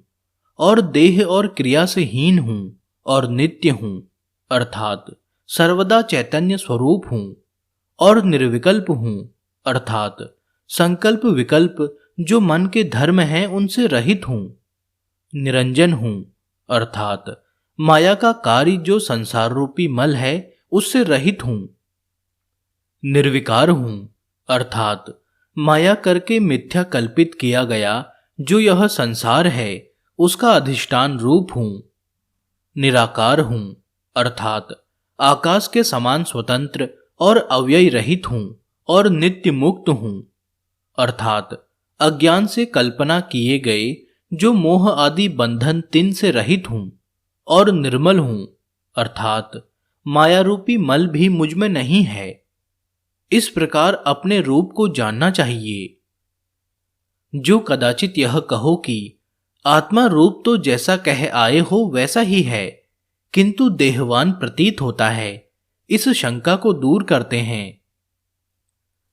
और देह और क्रिया से हीन हूं, और नित्य हूं, अर्थात सर्वदा चैतन्य स्वरूप हूं, और निर्विकल्प हूं, अर्थात संकल्प विकल्प जो मन के धर्म हैं उनसे रहित हूं। निरंजन हूं, अर्थात माया का कार्य जो संसार रूपी मल है उससे रहित हूं। निर्विकार हूं अर्थात माया करके मिथ्या कल्पित किया गया जो यह संसार है उसका अधिष्ठान रूप हूं। निराकार हूं अर्थात आकाश के समान स्वतंत्र और अव्यय रहित हूं और नित्य मुक्त हूं अर्थात अज्ञान से कल्पना किए गए जो मोह आदि बंधन तीन से रहित हूं और निर्मल हूं अर्थात माया रूपी मल भी मुझ में नहीं है। इस प्रकार अपने रूप को जानना चाहिए। जो कदाचित यह कहो कि आत्मा रूप तो जैसा कह आए हो वैसा ही है किंतु देहवान प्रतीत होता है, इस शंका को दूर करते हैं।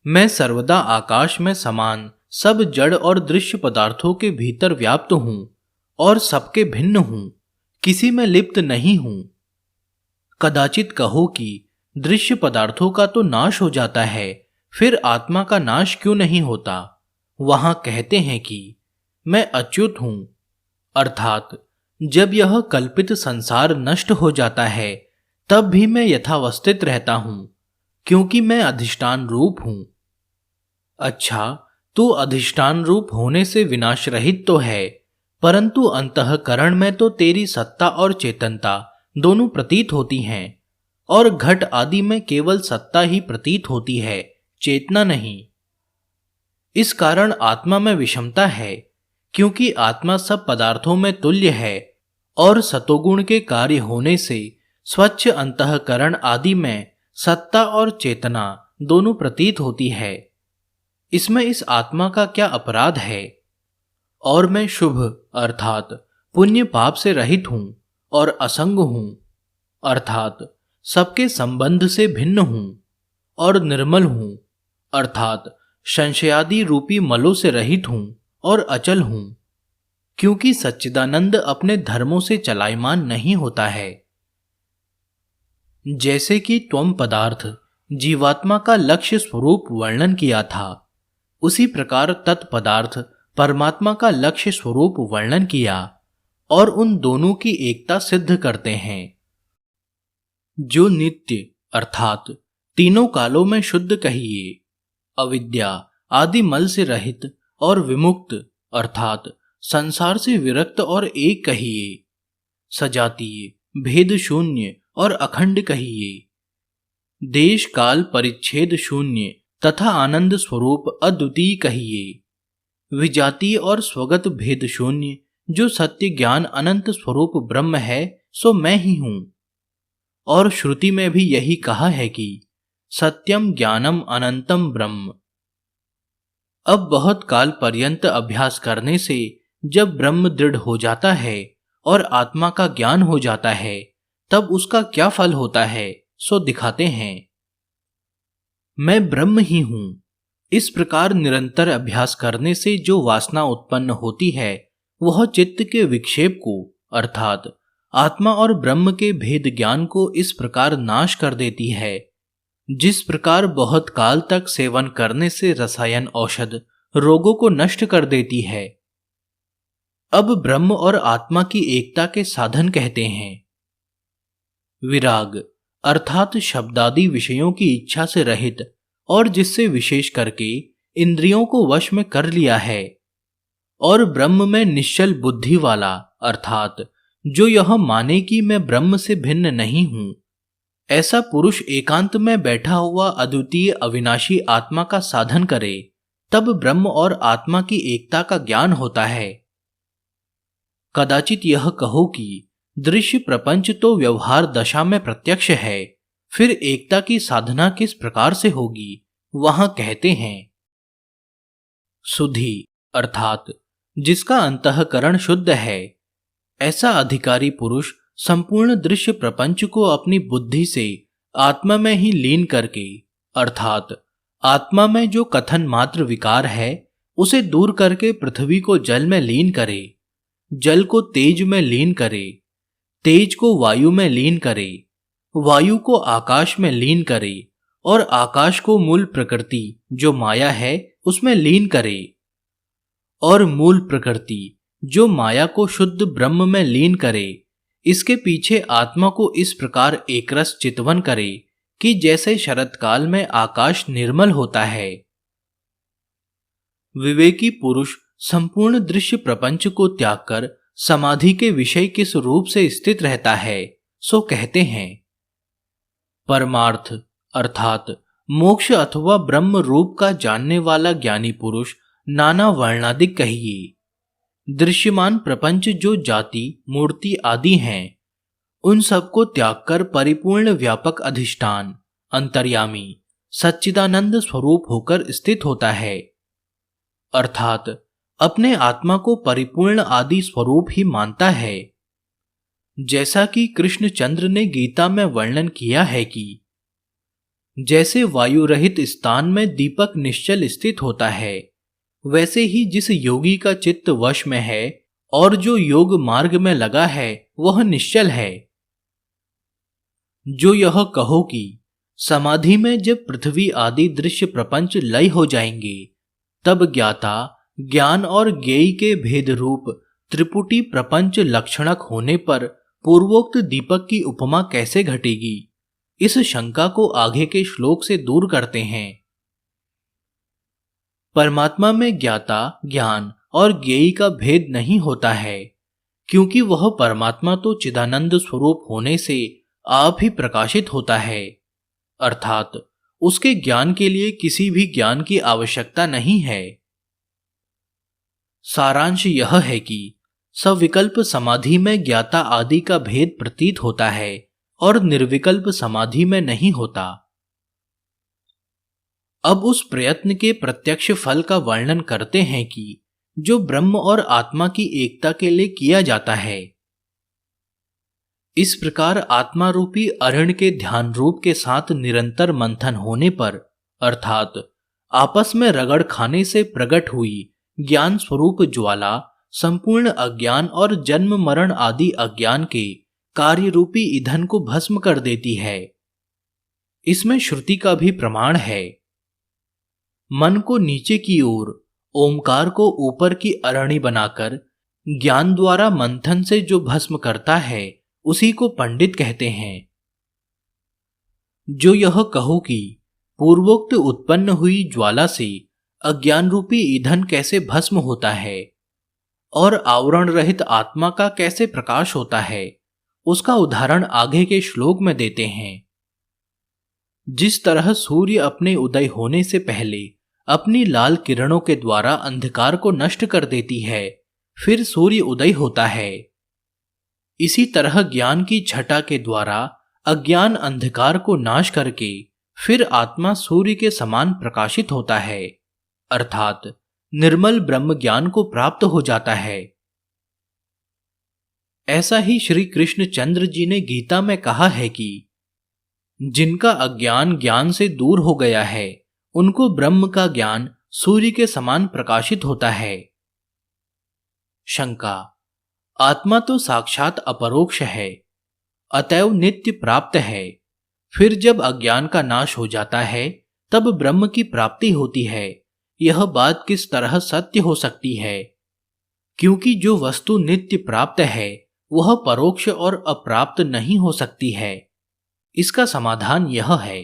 मैं सर्वदा आकाश में समान सब जड़ और दृश्य पदार्थों के भीतर व्याप्त हूं और सबके भिन्न हूं, किसी में लिप्त नहीं हूं। कदाचित कहो कि दृश्य पदार्थों का तो नाश हो जाता है, फिर आत्मा का नाश क्यों नहीं होता? वहां कहते हैं कि मैं अच्युत हूं अर्थात जब यह कल्पित संसार नष्ट हो जाता है तब भी मैं यथावस्थित रहता हूं, क्योंकि मैं अधिष्ठान रूप हूं। अच्छा, तू अधिष्ठान रूप होने से विनाश रहित तो है, परंतु अंतःकरण में तो तेरी सत्ता और चेतनता दोनों प्रतीत होती हैं, और घट आदि में केवल सत्ता ही प्रतीत होती है, चेतना नहीं। इस कारण आत्मा में विषमता है, क्योंकि आत्मा सब पदार्थों में तुल्य है और सतोगुण के कार्य होने से स्वच्छ अंतःकरण आदि में सत्ता और चेतना दोनों प्रतीत होती है। इसमें इस आत्मा का क्या अपराध है? और मैं शुभ अर्थात पुण्य पाप से रहित हूं और असंग हूं अर्थात सबके संबंध से भिन्न हूं और निर्मल हूं अर्थात संशयादि रूपी मलों से रहित हूं और अचल हूं, क्योंकि सच्चिदानंद अपने धर्मों से चलायमान नहीं होता है। जैसे कि त्वम पदार्थ जीवात्मा का लक्ष्य स्वरूप वर्णन किया था, उसी प्रकार तत्पदार्थ परमात्मा का लक्ष्य स्वरूप वर्णन किया और उन दोनों की एकता सिद्ध करते हैं। जो नित्य अर्थात तीनों कालों में शुद्ध कहिए, अविद्या आदि मल से रहित और विमुक्त अर्थात संसार से विरक्त और एक कहिए, सजातीय भेद शून्य और अखंड कहिए, देश काल परिच्छेद शून्य तथा आनंद स्वरूप अद्वितीय कहिए, विजातीय और स्वगत भेद शून्य जो सत्य ज्ञान अनंत स्वरूप ब्रह्म है सो मैं ही हूं। और श्रुति में भी यही कहा है कि सत्यम ज्ञानम अनंतम ब्रह्म। अब बहुत काल पर्यंत अभ्यास करने से जब ब्रह्म दृढ़ हो जाता है और आत्मा का ज्ञान हो जाता है, तब उसका क्या फल होता है सो दिखाते हैं। मैं ब्रह्म ही हूं। इस प्रकार निरंतर अभ्यास करने से जो वासना उत्पन्न होती है वह चित्त के विक्षेप को अर्थात आत्मा और ब्रह्म के भेद ज्ञान को इस प्रकार नाश कर देती है, जिस प्रकार बहुत काल तक सेवन करने से रसायन औषध रोगों को नष्ट कर देती है। अब ब्रह्म और आत्मा की एकता के साधन कहते हैं। विराग अर्थात शब्दादि विषयों की इच्छा से रहित और जिससे विशेष करके इंद्रियों को वश में कर लिया है, और ब्रह्म में निश्चल बुद्धि वाला अर्थात जो यह माने कि मैं ब्रह्म से भिन्न नहीं हूं, ऐसा पुरुष एकांत में बैठा हुआ अद्वितीय अविनाशी आत्मा का साधन करे, तब ब्रह्म और आत्मा की एकता का ज्ञान होता है। कदाचित यह कहो कि दृश्य प्रपंच तो व्यवहार दशा में प्रत्यक्ष है, फिर एकता की साधना किस प्रकार से होगी? वहां कहते हैं, सुधि अर्थात जिसका अंतःकरण शुद्ध है, ऐसा अधिकारी पुरुष संपूर्ण दृश्य प्रपंच को अपनी बुद्धि से आत्मा में ही लीन करके अर्थात आत्मा में जो कथन मात्र विकार है उसे दूर करके पृथ्वी को जल में लीन करे, जल को तेज में लीन करे, तेज को वायु में लीन करे, वायु को आकाश में लीन करे और आकाश को मूल प्रकृति जो माया है उसमें लीन करे, और मूल प्रकृति जो माया को शुद्ध ब्रह्म में लीन करे। इसके पीछे आत्मा को इस प्रकार एकरस चितवन करे कि जैसे शरतकाल में आकाश निर्मल होता है। विवेकी पुरुष संपूर्ण दृश्य प्रपंच को त्याग कर समाधि के विषय किस रूप से स्थित रहता है, सो कहते हैं। परमार्थ अर्थात मोक्ष अथवा ब्रह्म रूप का जानने वाला ज्ञानी पुरुष नाना वर्णादिक कहिए, दृश्यमान प्रपंच जो जाति मूर्ति आदि हैं, उन सबको त्याग कर परिपूर्ण व्यापक अधिष्ठान अंतर्यामी सच्चिदानंद स्वरूप होकर स्थित होता है। अर्थात अपने आत्मा को परिपूर्ण आदि स्वरूप ही मानता है। जैसा कि कृष्णचंद्र ने गीता में वर्णन किया है कि जैसे वायु रहित स्थान में दीपक निश्चल स्थित होता है, वैसे ही जिस योगी का चित्त वश में है और जो योग मार्ग में लगा है वह निश्चल है। जो यह कहो कि समाधि में जब पृथ्वी आदि दृश्य प्रपंच लय हो जाएंगे, तब ज्ञाता ज्ञान और ज्ञेय के भेद रूप त्रिपुटी प्रपंच लक्षणक होने पर पूर्वोक्त दीपक की उपमा कैसे घटेगी, इस शंका को आगे के श्लोक से दूर करते हैं। परमात्मा में ज्ञाता ज्ञान और ज्ञेय का भेद नहीं होता है, क्योंकि वह परमात्मा तो चिदानंद स्वरूप होने से आप ही प्रकाशित होता है। अर्थात उसके ज्ञान के लिए किसी भी ज्ञान की आवश्यकता नहीं है। सारांश यह है कि सविकल्प समाधि में ज्ञाता आदि का भेद प्रतीत होता है और निर्विकल्प समाधि में नहीं होता। अब उस प्रयत्न के प्रत्यक्ष फल का वर्णन करते हैं कि जो ब्रह्म और आत्मा की एकता के लिए किया जाता है। इस प्रकार आत्मा रूपी अरण के ध्यान रूप के साथ निरंतर मंथन होने पर, अर्थात आपस में रगड़ खाने से प्रकट हुई ज्ञान स्वरूप ज्वाला संपूर्ण अज्ञान और जन्म मरण आदि अज्ञान के कार्य रूपी ईंधन को भस्म कर देती है। इसमें श्रुति का भी प्रमाण है। मन को नीचे की ओर, ओमकार को ऊपर की अरणी बनाकर ज्ञान द्वारा मंथन से जो भस्म करता है, उसी को पंडित कहते हैं। जो यह कहो कि पूर्वोक्त उत्पन्न हुई ज्वाला से अज्ञान रूपी ईंधन कैसे भस्म होता है और आवरण रहित आत्मा का कैसे प्रकाश होता है, उसका उदाहरण आगे के श्लोक में देते हैं। जिस तरह सूर्य अपने उदय होने से पहले अपनी लाल किरणों के द्वारा अंधकार को नष्ट कर देती है, फिर सूर्य उदय होता है, इसी तरह ज्ञान की छटा के द्वारा अज्ञान अंधकार को नाश करके फिर आत्मा सूर्य के समान प्रकाशित होता है, अर्थात निर्मल ब्रह्म ज्ञान को प्राप्त हो जाता है। ऐसा ही श्री कृष्णचंद्र जी ने गीता में कहा है कि जिनका अज्ञान ज्ञान से दूर हो गया है, उनको ब्रह्म का ज्ञान सूर्य के समान प्रकाशित होता है। शंका: आत्मा तो साक्षात अपरोक्ष है, अतएव नित्य प्राप्त है। फिर जब अज्ञान का नाश हो जाता है, तब ब्रह्म की प्राप्ति होती है। यह बात किस तरह सत्य हो सकती है? क्योंकि जो वस्तु नित्य प्राप्त है, वह परोक्ष और अप्राप्त नहीं हो सकती है। इसका समाधान यह है।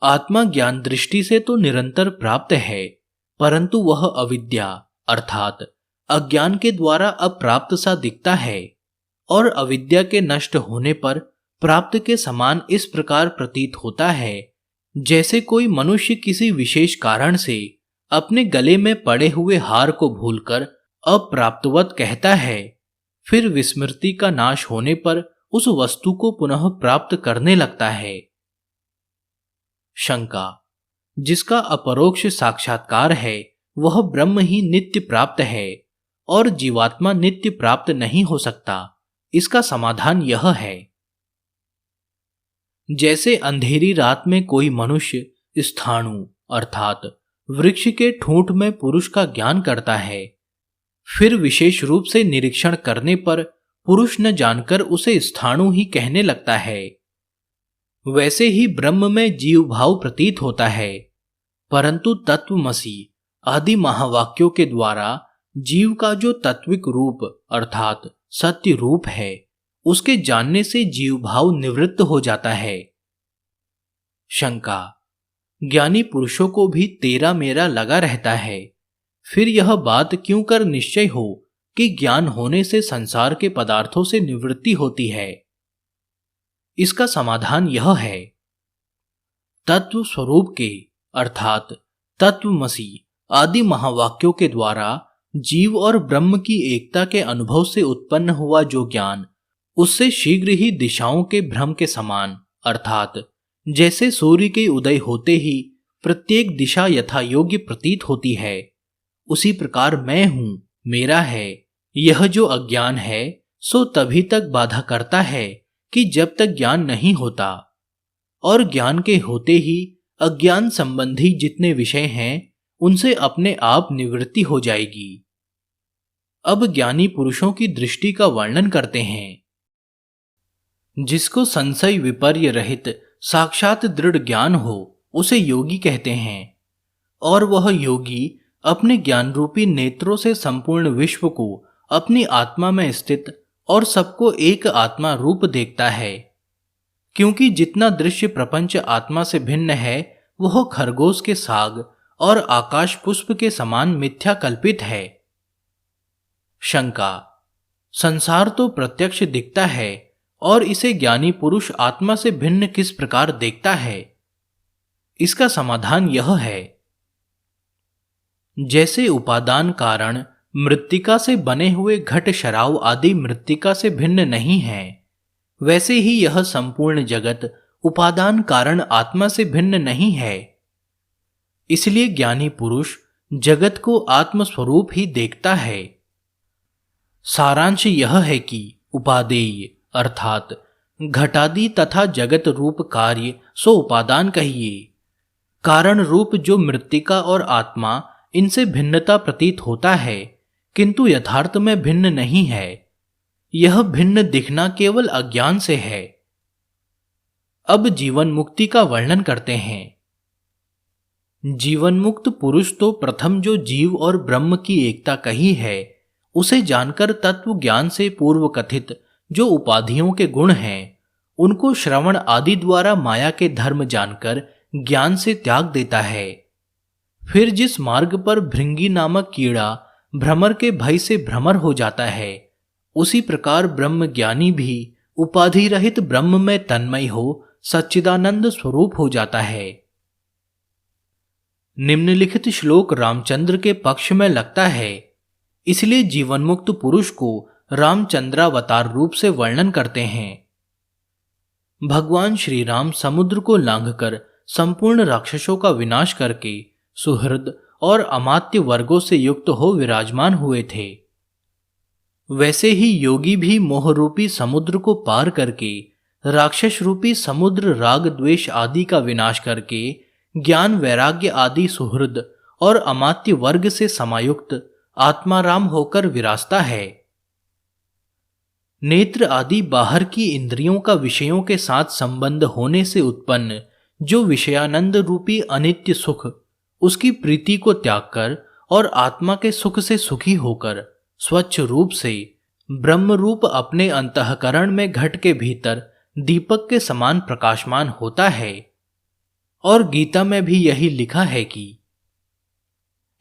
आत्मा ज्ञान दृष्टि से तो निरंतर प्राप्त है, परंतु वह अविद्या अर्थात अज्ञान के द्वारा अप्राप्त सा दिखता है और अविद्या के नष्ट होने पर प्राप्त के समान इस प्रकार प्रतीत होता है, जैसे कोई मनुष्य किसी विशेष कारण से अपने गले में पड़े हुए हार को भूलकर अप्राप्तवत कहता है, फिर विस्मृति का नाश होने पर उस वस्तु को पुनः प्राप्त करने लगता है। शंका: जिसका अपरोक्ष साक्षात्कार है, वह ब्रह्म ही नित्य प्राप्त है और जीवात्मा नित्य प्राप्त नहीं हो सकता। इसका समाधान यह है। जैसे अंधेरी रात में कोई मनुष्य स्थाणु अर्थात वृक्ष के ठूंठ में पुरुष का ज्ञान करता है, फिर विशेष रूप से निरीक्षण करने पर पुरुष न जानकर उसे स्थाणु ही कहने लगता है, वैसे ही ब्रह्म में जीव भाव प्रतीत होता है, परंतु तत्वमसि आदि महावाक्यों के द्वारा जीव का जो तत्विक रूप अर्थात सत्य रूप है, उसके जानने से जीव भाव निवृत्त हो जाता है। शंका: ज्ञानी पुरुषों को भी तेरा मेरा लगा रहता है, फिर यह बात क्यों कर निश्चय हो कि ज्ञान होने से संसार के पदार्थों से निवृत्ति होती है? इसका समाधान यह है, तत्व स्वरूप के अर्थात तत्वमसि आदि महावाक्यों के द्वारा जीव और ब्रह्म की एकता के अनुभव से उत्पन्न हुआ जो ज्ञान, उससे शीघ्र ही दिशाओं के भ्रम के समान, अर्थात जैसे सूर्य के उदय होते ही प्रत्येक दिशा यथा योग्य प्रतीत होती है, उसी प्रकार मैं हूं, मेरा है, यह जो अज्ञान है सो तभी तक बाधा करता है कि जब तक ज्ञान नहीं होता, और ज्ञान के होते ही अज्ञान संबंधी जितने विषय हैं उनसे अपने आप निवृत्ति हो जाएगी। अब ज्ञानी पुरुषों की दृष्टि का वर्णन करते हैं। जिसको संशय विपर्य रहित साक्षात दृढ़ ज्ञान हो उसे योगी कहते हैं, और वह योगी अपने ज्ञान रूपी नेत्रों से संपूर्ण विश्व को अपनी आत्मा में स्थित और सबको एक आत्मा रूप देखता है। क्योंकि जितना दृश्य प्रपंच आत्मा से भिन्न है वह खरगोश के साग और आकाश पुष्प के समान मिथ्या कल्पित है। शंका: संसार तो प्रत्यक्ष दिखता है और इसे ज्ञानी पुरुष आत्मा से भिन्न किस प्रकार देखता है? इसका समाधान यह है, जैसे उपादान कारण मृत्तिका से बने हुए घट शराव आदि मृत्तिका से भिन्न नहीं है, वैसे ही यह संपूर्ण जगत उपादान कारण आत्मा से भिन्न नहीं है। इसलिए ज्ञानी पुरुष जगत को आत्मस्वरूप ही देखता है। सारांश यह है कि उपादेय अर्थात घटादि तथा जगत रूप कार्य सो उपादान कहिए। कारण रूप जो मृत्तिका और आत्मा, इनसे भिन्नता प्रतीत होता है किंतु यथार्थ में भिन्न नहीं है। यह भिन्न दिखना केवल अज्ञान से है। अब जीवन मुक्ति का वर्णन करते हैं। जीवन मुक्त पुरुष तो प्रथम जो जीव और ब्रह्म की एकता कही है उसे जानकर तत्व ज्ञान से पूर्व कथित जो उपाधियों के गुण हैं उनको श्रवण आदि द्वारा माया के धर्म जानकर ज्ञान से त्याग देता है। फिर जिस मार्ग पर भृंगी नामक कीड़ा भ्रमर के भय से भ्रमर हो जाता है, उसी प्रकार ब्रह्म ज्ञानी भी उपाधि रहित ब्रह्म में तन्मय हो सच्चिदानंद स्वरूप हो जाता है। निम्नलिखित श्लोक रामचंद्र के पक्ष में लगता है, इसलिए जीवनमुक्त पुरुष को रामचंद्रावतार रूप से वर्णन करते हैं। भगवान श्री राम समुद्र को लांघकर संपूर्ण राक्षसों का विनाश करके सुहृद और अमात्य वर्गों से युक्त हो विराजमान हुए थे। वैसे ही योगी भी मोह रूपी समुद्र को पार करके राक्षस रूपी समुद्र राग द्वेष आदि का विनाश करके ज्ञान वैराग्य आदि सुहृद और अमात्य वर्ग से समायुक्त आत्माराम होकर विराजता है। नेत्र आदि बाहर की इंद्रियों का विषयों के साथ संबंध होने से उत्पन्न जो विषयानंद रूपी अनित्य सुख, उसकी प्रीति को त्याग कर और आत्मा के सुख से सुखी होकर स्वच्छ रूप से ब्रह्म रूप अपने अंतःकरण में घट के भीतर दीपक के समान प्रकाशमान होता है। और गीता में भी यही लिखा है कि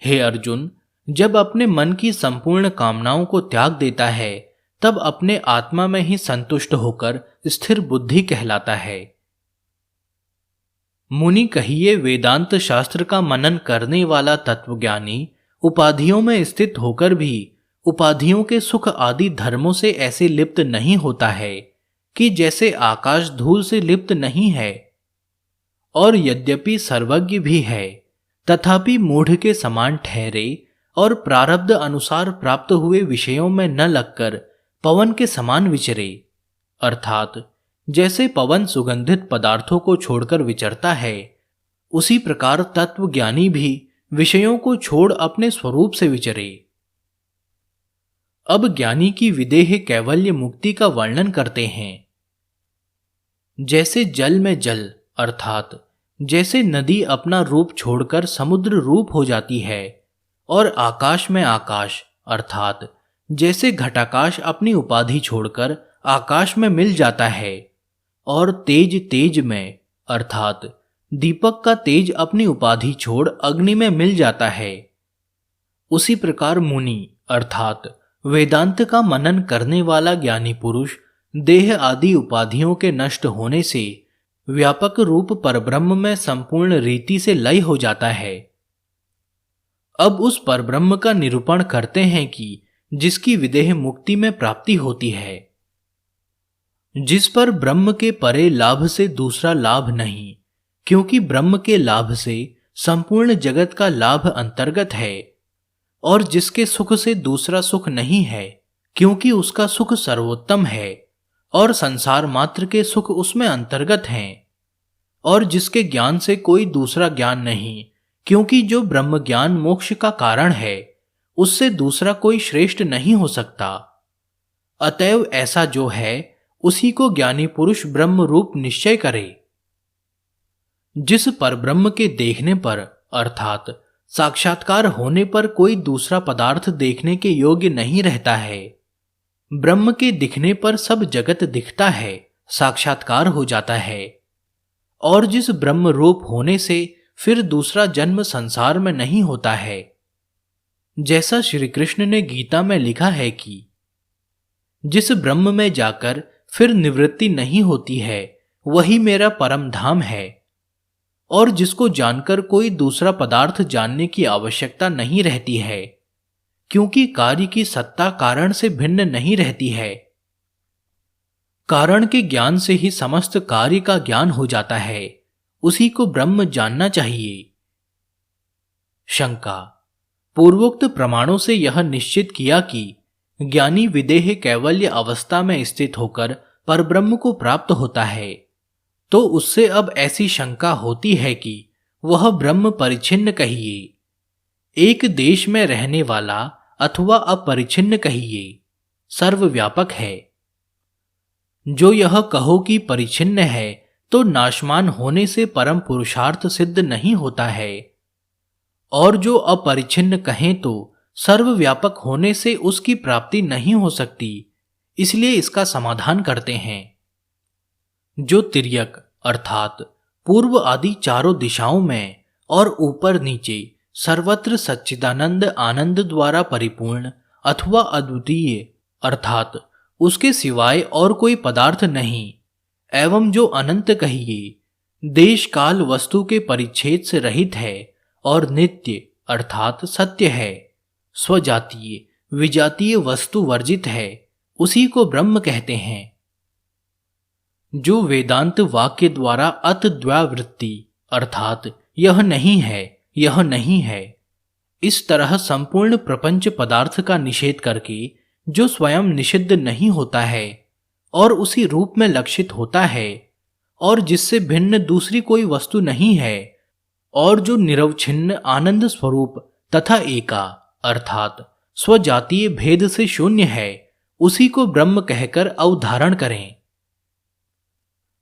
हे अर्जुन, जब अपने मन की संपूर्ण कामनाओं को त्याग देता है तब अपने आत्मा में ही संतुष्ट होकर स्थिर बुद्धि कहलाता है। मुनि कहिए वेदांत शास्त्र का मनन करने वाला तत्वज्ञानी उपाधियों में स्थित होकर भी उपाधियों के सुख आदि धर्मों से ऐसे लिप्त नहीं होता है कि जैसे आकाश धूल से लिप्त नहीं है। और यद्यपि सर्वज्ञ भी है तथापि मूढ़ के समान ठहरे और प्रारब्ध अनुसार प्राप्त हुए विषयों में न लगकर पवन के समान विचरे, अर्थात जैसे पवन सुगंधित पदार्थों को छोड़कर विचरता है, उसी प्रकार तत्वज्ञानी भी विषयों को छोड़ अपने स्वरूप से विचरे। अब ज्ञानी की विदेह कैवल्य मुक्ति का वर्णन करते हैं। जैसे जल में जल अर्थात जैसे नदी अपना रूप छोड़कर समुद्र रूप हो जाती है और आकाश में आकाश अर्थात जैसे घटाकाश अपनी उपाधि छोड़कर आकाश में मिल जाता है और तेज तेज में अर्थात दीपक का तेज अपनी उपाधि छोड़ अग्नि में मिल जाता है, उसी प्रकार मुनि अर्थात वेदांत का मनन करने वाला ज्ञानी पुरुष देह आदि उपाधियों के नष्ट होने से व्यापक रूप परब्रह्म में संपूर्ण रीति से लय हो जाता है। अब उस परब्रह्म का निरूपण करते हैं कि जिसकी विदेह मुक्ति में प्राप्ति होती है, जिस पर ब्रह्म के परे लाभ से दूसरा लाभ नहीं, क्योंकि ब्रह्म के लाभ से संपूर्ण जगत का लाभ अंतर्गत है, और जिसके सुख से दूसरा सुख नहीं है, क्योंकि उसका सुख सर्वोत्तम है और संसार मात्र के सुख उसमें अंतर्गत हैं, और जिसके ज्ञान से कोई दूसरा ज्ञान नहीं, क्योंकि जो ब्रह्म ज्ञान मोक्ष का कारण है उससे दूसरा कोई श्रेष्ठ नहीं हो सकता। अतएव ऐसा जो है उसी को ज्ञानी पुरुष ब्रह्म रूप निश्चय करे। जिस परब्रह्म के देखने पर अर्थात साक्षात्कार होने पर कोई दूसरा पदार्थ देखने के योग्य नहीं रहता है, ब्रह्म के दिखने पर सब जगत दिखता है, साक्षात्कार हो जाता है, और जिस ब्रह्म रूप होने से फिर दूसरा जन्म संसार में नहीं होता है, जैसा श्री कृष्ण ने गीता में लिखा है कि जिस ब्रह्म में जाकर फिर निवृत्ति नहीं होती है वही मेरा परम धाम है, और जिसको जानकर कोई दूसरा पदार्थ जानने की आवश्यकता नहीं रहती है, क्योंकि कार्य की सत्ता कारण से भिन्न नहीं रहती है। कारण के ज्ञान से ही समस्त कार्य का ज्ञान हो जाता है, उसी को ब्रह्म जानना चाहिए। शंका। पूर्वोक्त प्रमाणों से यह निश्चित किया कि ज्ञानी विदेह कैवल्य अवस्था में स्थित होकर परब्रह्म को प्राप्त होता है, तो उससे अब ऐसी शंका होती है कि वह ब्रह्म परिच्छिन्न कहिए, एक देश में रहने वाला, अथवा अपरिच्छिन्न कहिए, सर्वव्यापक है। जो यह कहो कि परिच्छिन्न है तो नाशमान होने से परम पुरुषार्थ सिद्ध नहीं होता है, और जो अपरिच्छिन्न कहें तो सर्वव्यापक होने से उसकी प्राप्ति नहीं हो सकती, इसलिए इसका समाधान करते हैं। जो तिर्यक अर्थात पूर्व आदि चारों दिशाओं में और ऊपर नीचे सर्वत्र सच्चिदानंद आनंद द्वारा परिपूर्ण अथवा अद्वितीय अर्थात उसके सिवाय और कोई पदार्थ नहीं, एवं जो अनंत कहिए, देश काल वस्तु के परिच्छेद से रहित है और नित्य अर्थात सत्य है, स्वजातीय विजातीय वस्तु वर्जित है, उसी को ब्रह्म कहते हैं। जो वेदांत वाक्य द्वारा अतद्व्यावृत्ति अर्थात यह नहीं है, यह नहीं है, इस तरह संपूर्ण प्रपंच पदार्थ का निषेध करके जो स्वयं निषिद्ध नहीं होता है और उसी रूप में लक्षित होता है, और जिससे भिन्न दूसरी कोई वस्तु नहीं है, और जो निरवच्छिन्न आनंद स्वरूप तथा एका अर्थात स्वजातीय भेद से शून्य है, उसी को ब्रह्म कहकर अवधारण करें।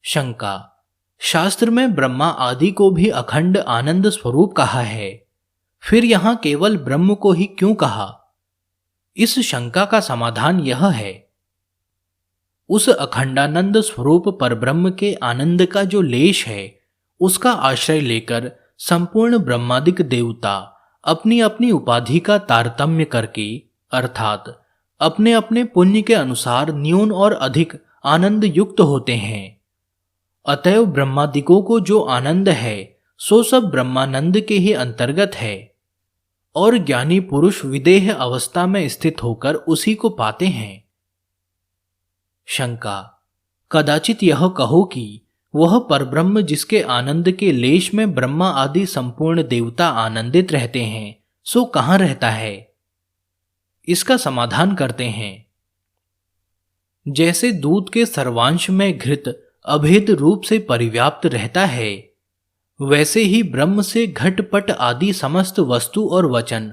शंका। शास्त्र में ब्रह्मा आदि को भी अखंड आनंद स्वरूप कहा है, फिर यहां केवल ब्रह्म को ही क्यों कहा? इस शंका का समाधान यह है, उस अखंडानंद स्वरूप परब्रह्म के आनंद का जो लेश है उसका आश्रय लेकर संपूर्ण ब्रह्मादिक देवता अपनी अपनी उपाधि का तारतम्य करके अर्थात अपने अपने पुण्य के अनुसार न्यून और अधिक आनंद युक्त होते हैं। अतएव ब्रह्मादिकों को जो आनंद है सो सब ब्रह्मानंद के ही अंतर्गत है, और ज्ञानी पुरुष विदेह अवस्था में स्थित होकर उसी को पाते हैं। शंका। कदाचित यह कहो कि वह परब्रह्म जिसके आनंद के लेश में ब्रह्मा आदि संपूर्ण देवता आनंदित रहते हैं, सो कहाँ रहता है? इसका समाधान करते हैं। जैसे दूध के सर्वांश में घृत अभेद रूप से परिव्याप्त रहता है, वैसे ही ब्रह्म से घटपट आदि समस्त वस्तु और वचन,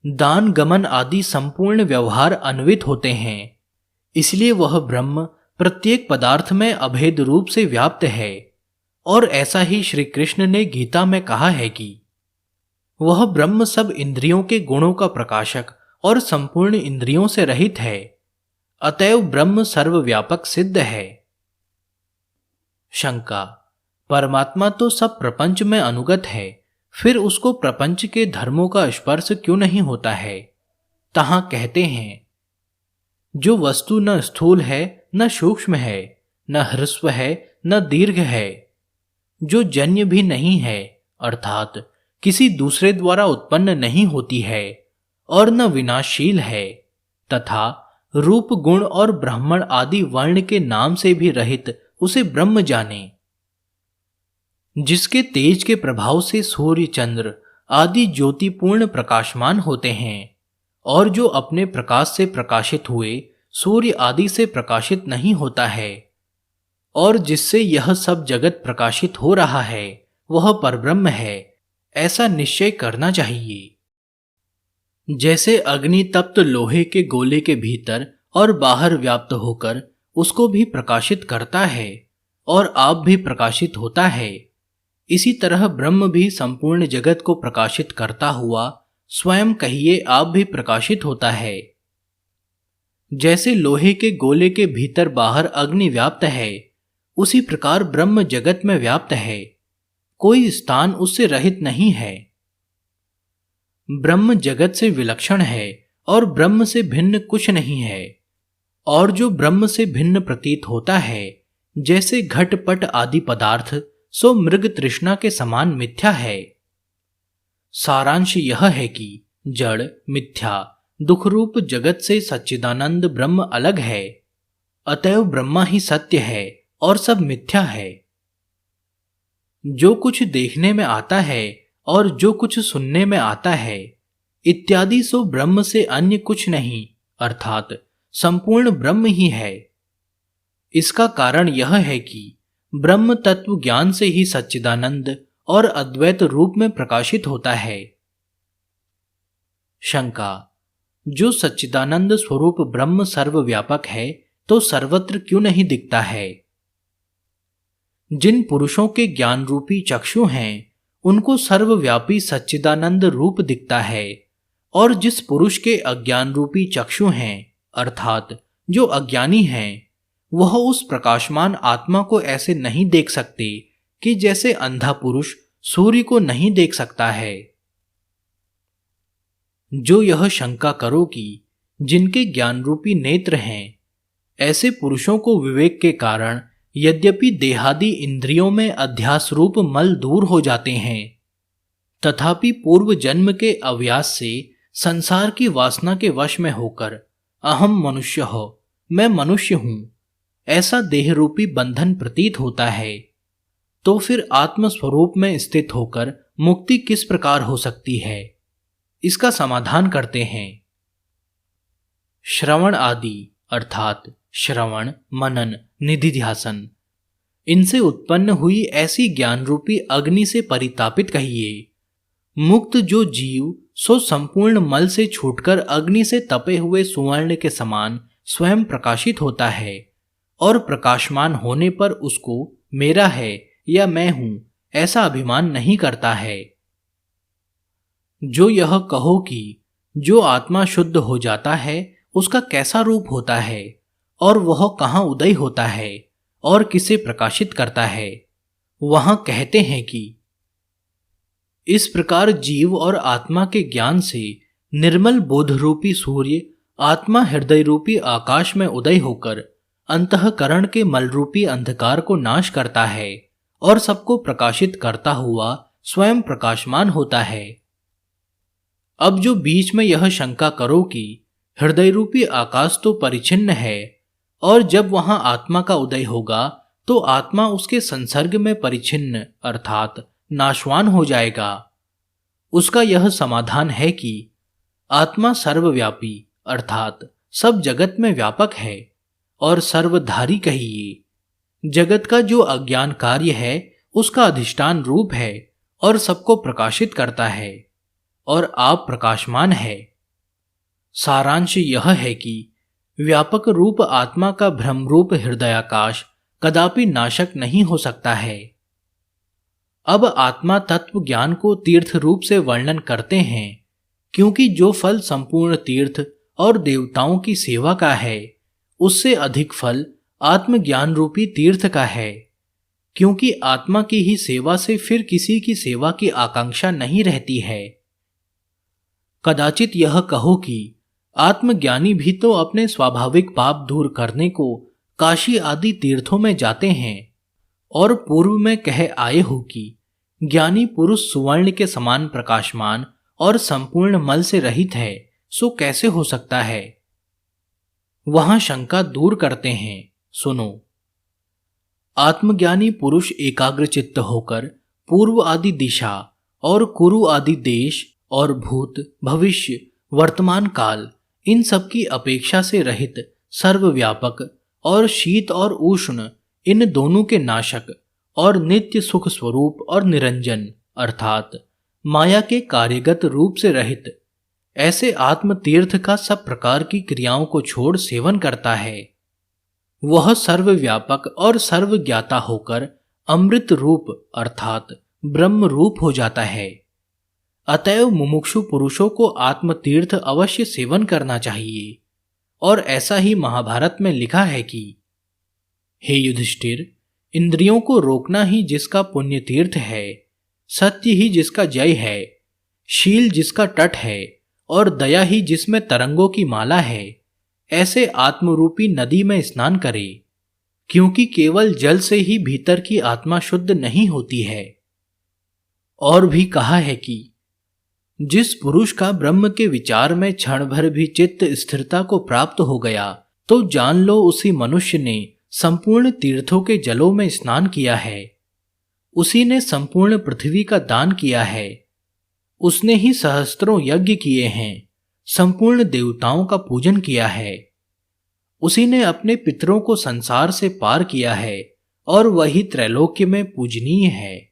दान गमन आदि संपूर्ण व्यवहार अन्वित होते हैं। इसलिए वह ब्रह्म प्रत्येक पदार्थ में अभेद रूप से व्याप्त है, और ऐसा ही श्री कृष्ण ने गीता में कहा है कि वह ब्रह्म सब इंद्रियों के गुणों का प्रकाशक और संपूर्ण इंद्रियों से रहित है, अतएव ब्रह्म सर्वव्यापक सिद्ध है। शंका, परमात्मा तो सब प्रपंच में अनुगत है, फिर उसको प्रपंच के धर्मों का स्पर्श क्यों नहीं होता है? तहां कहते हैं, जो वस्तु न स्थूल है न सूक्ष्म है, न ह्रस्व है न दीर्घ है, जो जन्य भी नहीं है अर्थात किसी दूसरे द्वारा उत्पन्न नहीं होती है और न विनाशशील है, तथा रूप गुण और ब्राह्मण आदि वर्ण के नाम से भी रहित उसे ब्रह्म जाने। जिसके तेज के प्रभाव से सूर्य चंद्र आदि ज्योतिपूर्ण प्रकाशमान होते हैं और जो अपने प्रकाश से प्रकाशित हुए सूर्य आदि से प्रकाशित नहीं होता है, और जिससे यह सब जगत प्रकाशित हो रहा है वह परब्रह्म है, ऐसा निश्चय करना चाहिए। जैसे अग्नि तप्त लोहे के गोले के भीतर और बाहर व्याप्त होकर उसको भी प्रकाशित करता है और आप भी प्रकाशित होता है, इसी तरह ब्रह्म भी संपूर्ण जगत को प्रकाशित करता हुआ स्वयं कहिए आप भी प्रकाशित होता है। जैसे लोहे के गोले के भीतर बाहर अग्नि व्याप्त है, उसी प्रकार ब्रह्म जगत में व्याप्त है, कोई स्थान उससे रहित नहीं है। ब्रह्म जगत से विलक्षण है और ब्रह्म से भिन्न कुछ नहीं है, और जो ब्रह्म से भिन्न प्रतीत होता है, जैसे घटपट आदि पदार्थ, सो मृग तृष्णा के समान मिथ्या है। सारांश यह है कि जड़ मिथ्या दुखरूप जगत से सच्चिदानंद ब्रह्म अलग है, अतएव ब्रह्मा ही सत्य है और सब मिथ्या है। जो कुछ देखने में आता है और जो कुछ सुनने में आता है इत्यादि सो ब्रह्म से अन्य कुछ नहीं, अर्थात संपूर्ण ब्रह्म ही है। इसका कारण यह है कि ब्रह्म तत्व ज्ञान से ही सच्चिदानंद और अद्वैत रूप में प्रकाशित होता है। शंका, जो सच्चिदानंद स्वरूप ब्रह्म सर्वव्यापक है तो सर्वत्र क्यों नहीं दिखता है? जिन पुरुषों के ज्ञान रूपी चक्षु हैं उनको सर्वव्यापी सच्चिदानंद रूप दिखता है, और जिस पुरुष के अज्ञान रूपी चक्षु हैं अर्थात जो अज्ञानी हैं, वह उस प्रकाशमान आत्मा को ऐसे नहीं देख सकते कि जैसे अंधा पुरुष सूर्य को नहीं देख सकता है। जो यह शंका करो कि जिनके ज्ञान रूपी नेत्र हैं, ऐसे पुरुषों को विवेक के कारण यद्यपि देहादि इंद्रियों में अध्यास रूप मल दूर हो जाते हैं, तथापि पूर्व जन्म के अव्यास से संसार की वासना के वश में होकर अहम मनुष्य हो, मैं मनुष्य हूं, ऐसा देह रूपी बंधन प्रतीत होता है, तो फिर आत्मस्वरूप में स्थित होकर मुक्ति किस प्रकार हो सकती है? इसका समाधान करते हैं। श्रवण आदि अर्थात श्रवण, मनन, निधिध्यासन, इनसे उत्पन्न हुई ऐसी ज्ञान रूपी अग्नि से परितापित कहिए। मुक्त जो जीव सो संपूर्ण मल से छूटकर अग्नि से तपे हुए सुवर्ण के समान स्वयं प्रकाशित होता है, और प्रकाशमान होने पर उसको मेरा है या मैं हूं ऐसा अभिमान नहीं करता है। जो यह कहो कि जो आत्मा शुद्ध हो जाता है उसका कैसा रूप होता है और वह कहाँ उदय होता है और किसे प्रकाशित करता है, वहां कहते हैं कि इस प्रकार जीव और आत्मा के ज्ञान से निर्मल बोध रूपी सूर्य आत्मा हृदय रूपी आकाश में उदय होकर अंतःकरण के मल रूपी अंधकार को नाश करता है और सबको प्रकाशित करता हुआ स्वयं प्रकाशमान होता है। अब जो बीच में यह शंका करो कि हृदय रूपी आकाश तो परिचिन्न है और जब वहां आत्मा का उदय होगा तो आत्मा उसके संसर्ग में परिचिन्न अर्थात नाशवान हो जाएगा, उसका यह समाधान है कि आत्मा सर्वव्यापी अर्थात सब जगत में व्यापक है और सर्वधारी कहिए। जगत का जो अज्ञान कार्य है उसका अधिष्ठान रूप है और सबको प्रकाशित करता है, और आप प्रकाशमान है। सारांश यह है कि व्यापक रूप आत्मा का भ्रम रूप हृदयाकाश कदापि नाशक नहीं हो सकता है। अब आत्मा तत्व ज्ञान को तीर्थ रूप से वर्णन करते हैं क्योंकि जो फल संपूर्ण तीर्थ और देवताओं की सेवा का है, उससे अधिक फल आत्मज्ञान रूपी तीर्थ का है। क्योंकि आत्मा की ही सेवा से फिर किसी की सेवा की आकांक्षा नहीं रहती है। कदाचित यह कहो कि आत्मज्ञानी भी तो अपने स्वाभाविक पाप दूर करने को काशी आदि तीर्थों में जाते हैं, और पूर्व में कह आए हो कि ज्ञानी पुरुष सुवर्ण के समान प्रकाशमान और संपूर्ण मल से रहित है, सो कैसे हो सकता है? वहां शंका दूर करते हैं, सुनो। आत्मज्ञानी पुरुष एकाग्रचित्त होकर पूर्व आदि दिशा और कुरु आदि देश और भूत भविष्य वर्तमान काल इन सब की अपेक्षा से रहित सर्वव्यापक और शीत और उष्ण इन दोनों के नाशक और नित्य सुख स्वरूप और निरंजन अर्थात माया के कार्यगत रूप से रहित ऐसे आत्म तीर्थ का सब प्रकार की क्रियाओं को छोड़ सेवन करता है। वह सर्वव्यापक और सर्वज्ञाता होकर अमृत रूप अर्थात ब्रह्म रूप हो जाता है। अतएव मुमुक्षु पुरुषों को आत्म तीर्थ अवश्य सेवन करना चाहिए। और ऐसा ही महाभारत में लिखा है कि हे युधिष्ठिर, इंद्रियों को रोकना ही जिसका पुण्य तीर्थ है, सत्य ही जिसका जय है, शील जिसका तट है और दया ही जिसमें तरंगों की माला है, ऐसे आत्मरूपी नदी में स्नान करे। क्योंकि केवल जल से ही भीतर की आत्मा शुद्ध नहीं होती है। और भी कहा है कि जिस पुरुष का ब्रह्म के विचार में क्षण भर भी चित्त स्थिरता को प्राप्त हो गया, तो जान लो उसी मनुष्य ने संपूर्ण तीर्थों के जलों में स्नान किया है। उसी ने संपूर्ण पृथ्वी का दान किया है। उसने ही सहस्त्रों यज्ञ किए हैं, संपूर्ण देवताओं का पूजन किया है। उसी ने अपने पितरों को संसार से पार किया है और वही त्रैलोक्य में पूजनीय है।